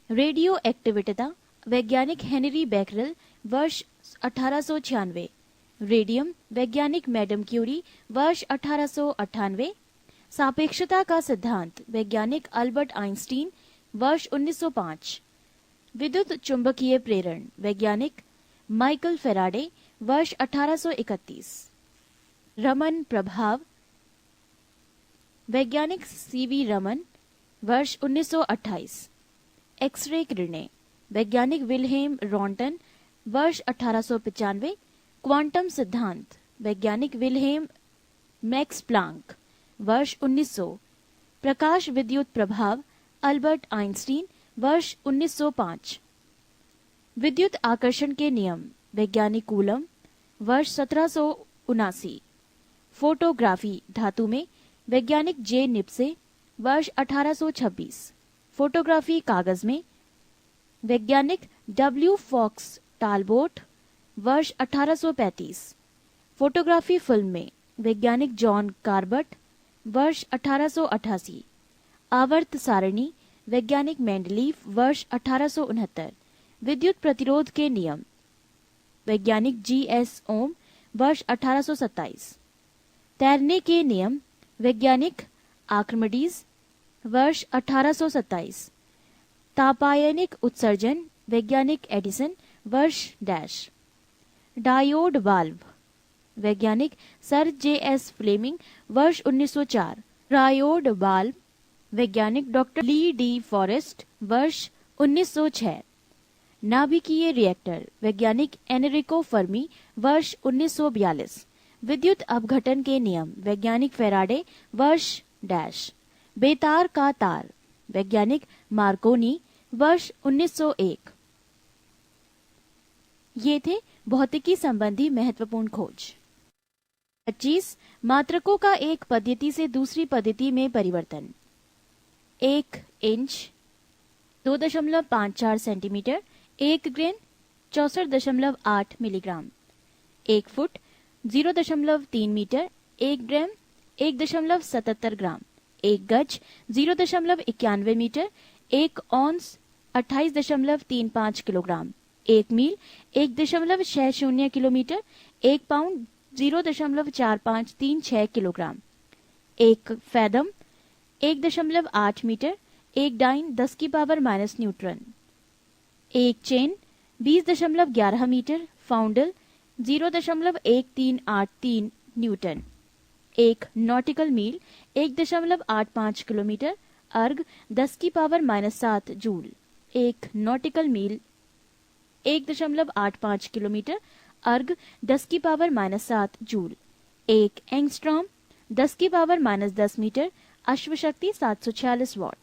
रेडियो एक्टिविटी वैज्ञानिक हेनरी बैकरेल, वर्ष 1896। रेडियम वैज्ञानिक मैडम क्यूरी, वर्ष 1898। सापेक्षता का सिद्धांत वैज्ञानिक अल्बर्ट आइंस्टीन, वर्ष 1905। विद्युत चुंबकीय प्रेरण वैज्ञानिक माइकल फेराडे, वर्ष 1831। रमन प्रभाव वैज्ञानिक सीवी रमन, वर्ष 1928। एक्सरे किरणें वैज्ञानिक विल्हेम रॉन्टन, वर्ष 1895। क्वांटम सिद्धांत वैज्ञानिक विल्हेम मैक्स प्लांक, वर्ष 1900। प्रकाश विद्युत प्रभाव अल्बर्ट आइंस्टीन, वर्ष 1905। विद्युत आकर्षण के नियम वैज्ञानिक कूलम, वर्ष 1779। फोटोग्राफी धातु में वैज्ञानिक जे निप्से, वर्ष 1826। फोटोग्राफी कागज में वैज्ञानिक डब्ल्यू फॉक्स टालबोट, वर्ष 1835। फोटोग्राफी फिल्म में वैज्ञानिक जॉन कार्बट, वर्ष 1888। आवर्त सारणी वैज्ञानिक मेंडलीफ, वर्ष 1869। विद्युत प्रतिरोध के नियम वैज्ञानिक जी.एस. ओम, वर्ष 1827। तैरने के नियम वैज्ञानिक आर्किमिडीज, वर्ष 1827। तापायनिक उत्सर्जन वैज्ञानिक एडिसन, वर्ष डैश। डायोड वाल्व वैज्ञानिक सर जे.एस. फ्लेमिंग, वर्ष 1904। ट्रायोड वाल्व वैज्ञानिक डॉक्टर ली डी फॉरेस्ट, वर्ष 1906। नाभिकीय रिएक्टर, वैज्ञानिक एनरिको फर्मी, वर्ष 1942। विद्युत अपघटन के नियम, वैज्ञानिक फैराडे, वर्ष डैश। बेतार का तार, वैज्ञानिक मार्कोनी, वर्ष 1901। ये थे भौतिकी संबंधी महत्वपूर्ण खोज। 25 मात्रकों का एक पद्धति से दूसरी पद्धति में परिवर्तन। 1 inch 2.54 centimetre, 1 grain 64.8 milligram. 1 foot 0.3 metre, 1 gram 1.77 gram. 1 गज 0.91 metre, 1 ounce 28.35 kilogram. 1 mile 1.60 kilometre, 1 pound 0.4536 kilogram. 1 fathom 1.8 metre, 1 dyne 10 की power minus newton. 1 chain 20.11 metre, poundal 0.1383 newton. 1 nautical mile 1.85 kilometre, erg 10 की power minus 7 joule. 1 nautical mile 1.85 kilometre, erg 10 की power minus 7 joule. 1 angstrom 10 की power minus 10 metre, अश्वशक्ति 746 what.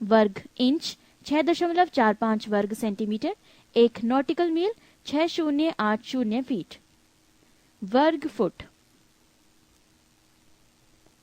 वर्ग inch 6.45 वर्ग centimetre, 1 nautical मील 6080 feet. वर्ग foot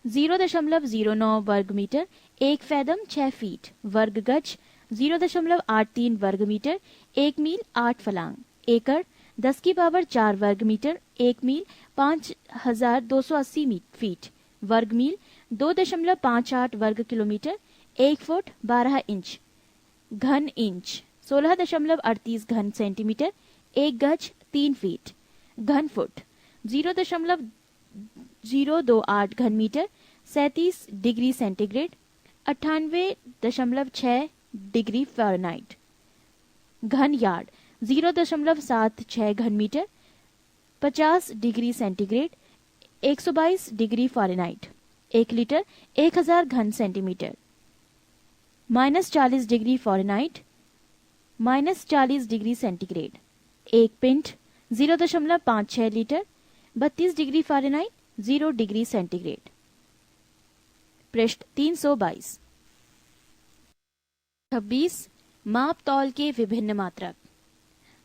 0.09 वर्ग metre, 1 fathom 6 feet. वर्ग गज 0.83 वर्ग मीटर, 1 मील 8 फलांग। एकड़ 10 की पावर 4 वर्ग मीटर, 1 मील 5280 फीट। वर्ग मील 2.58 वर्ग किलोमीटर, 1 फुट 12 इंच। घन इंच 16.38 घन सेंटीमीटर, 1 गज 3 फीट। घन फुट 0.028 घन metre, 37 degree centigrade, 98.6 degree Fahrenheit. घन यार्ड 0.76 घन metre, 50 degree centigrade, 122 degree Fahrenheit. 1 litre 1000 घन centimetre. -40 degree Fahrenheit, -40 degree centigrade. 1 pint 0.56 litre, 32 degree Fahrenheit, 0 degree centigrade. पृष्ठ 322। 26 माप तौल के विभिन्न मात्रक।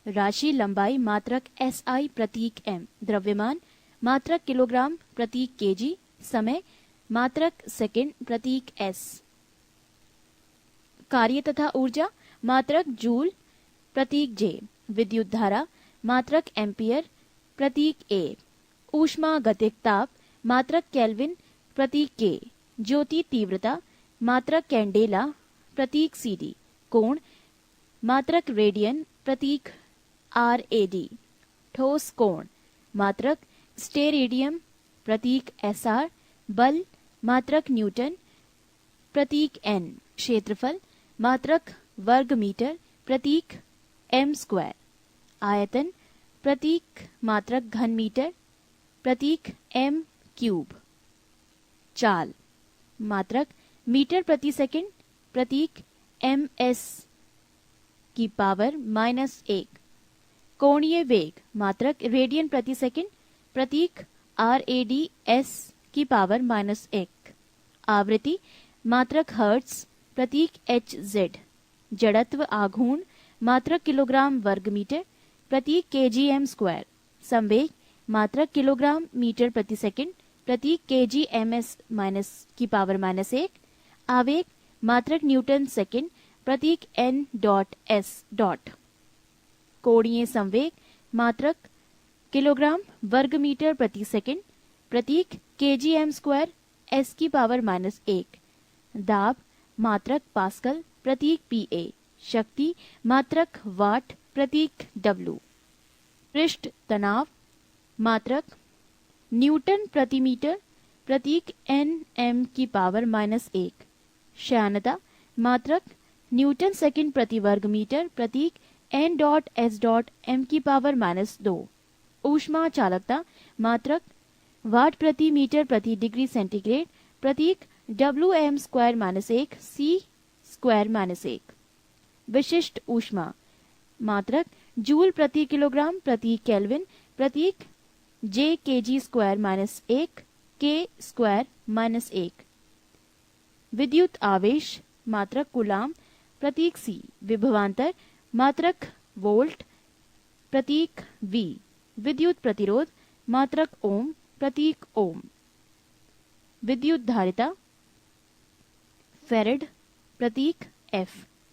राशि लंबाई मात्रक SI प्रतीक M, द्रव्यमान मात्रक किलोग्राम प्रतीक kg, समय मात्रक सेकंड प्रतीक S, कार्य तथा ऊर्जा मात्रक जूल प्रतीक J, विद्युत धारा मात्रक एम्पियर प्रतीक A, ऊष्मा गतिक ताप मात्रक केल्विन प्रतीक K, ज्योति तीव्रता मात्रक कैंडेला प्रतीक CD, कोण मात्रक रेडियन प्रतीक RAD, ठोस कोण मात्रक स्टेरेडियम प्रतीक SR, बल मात्रक न्यूटन प्रतीक N, क्षेत्रफल मात्रक वर्ग मीटर प्रतीक M स्क्वायर, आयतन प्रतीक मात्रक घन मीटर प्रतीक M क्यूब, चाल मात्रक मीटर प्रति सेकंड प्रतीक MS की पावर -1, कोणीय वेग मात्रक रेडियन प्रति सेकंड प्रतीक RADS की पावर -1, आवृत्ति मात्रक हर्ट्ज प्रतीक HZ, जड़त्व आघूर्ण मात्रक किलोग्राम वर्ग मीटर प्रतीक kgm स्क्वायर, संवेग मात्रक किलोग्राम मीटर प्रति सेकंड प्रतीक kgms माइनस की पावर -1, आवेग मात्रक न्यूटन सेकंड प्रतीक n.s डॉट, कोणीय संवेग मात्रक किलोग्राम वर्ग मीटर प्रति सेकंड प्रतीक kgm स्क्वायर s की पावर -1, दाब मात्रक पास्कल प्रतीक PA, शक्ति मात्रक वाट प्रतीक W, पृष्ठ तनाव मात्रक न्यूटन प्रति मीटर प्रतीक Nm की पावर -1, श्यानता मात्रक न्यूटन सेकंड प्रति वर्ग मीटर प्रतीक n.s.m की पावर -2, ऊष्मा चालकता मात्रक वाट प्रति मीटर प्रति डिग्री सेंटीग्रेड प्रतीक Wm square minus 1 C square minus 1। विशिष्ट ऊष्मा मात्रक जूल प्रति किलोग्राम प्रति केल्विन प्रतीक J kg square minus 1 K square minus 1। विद्युत आवेश मात्रक कूलाम प्रतीक C। विभवांतर मात्रक वोल्ट प्रतीक V। विद्युत प्रतिरोध मात्रक ओम प्रतीक ओम। विद्युत धारिता फेरेड प्रतीक F।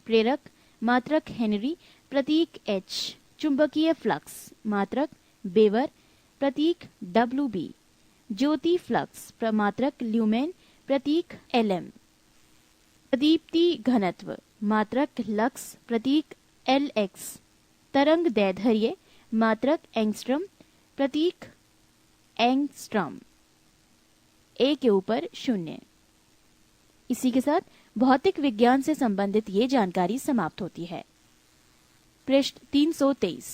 प्रेरक मात्रक हेनरी प्रतीक H। चुंबकीय फ्लक्स मात्रक बेवर प्रतीक WB। ज्योति फ्लक्स मात्रक ल्यूमेन प्रतीक LM। प्रदीप्ति घनत्व मात्रक लक्स प्रतीक LX। तरंग दैर्ध्य मात्रक एंगस्ट्रम प्रतीक एंगस्ट्रम। A के ऊपर 0। इसी के साथ भौतिक विज्ञान से संबंधित ये जानकारी समाप्त होती है। पृष्ठ 323।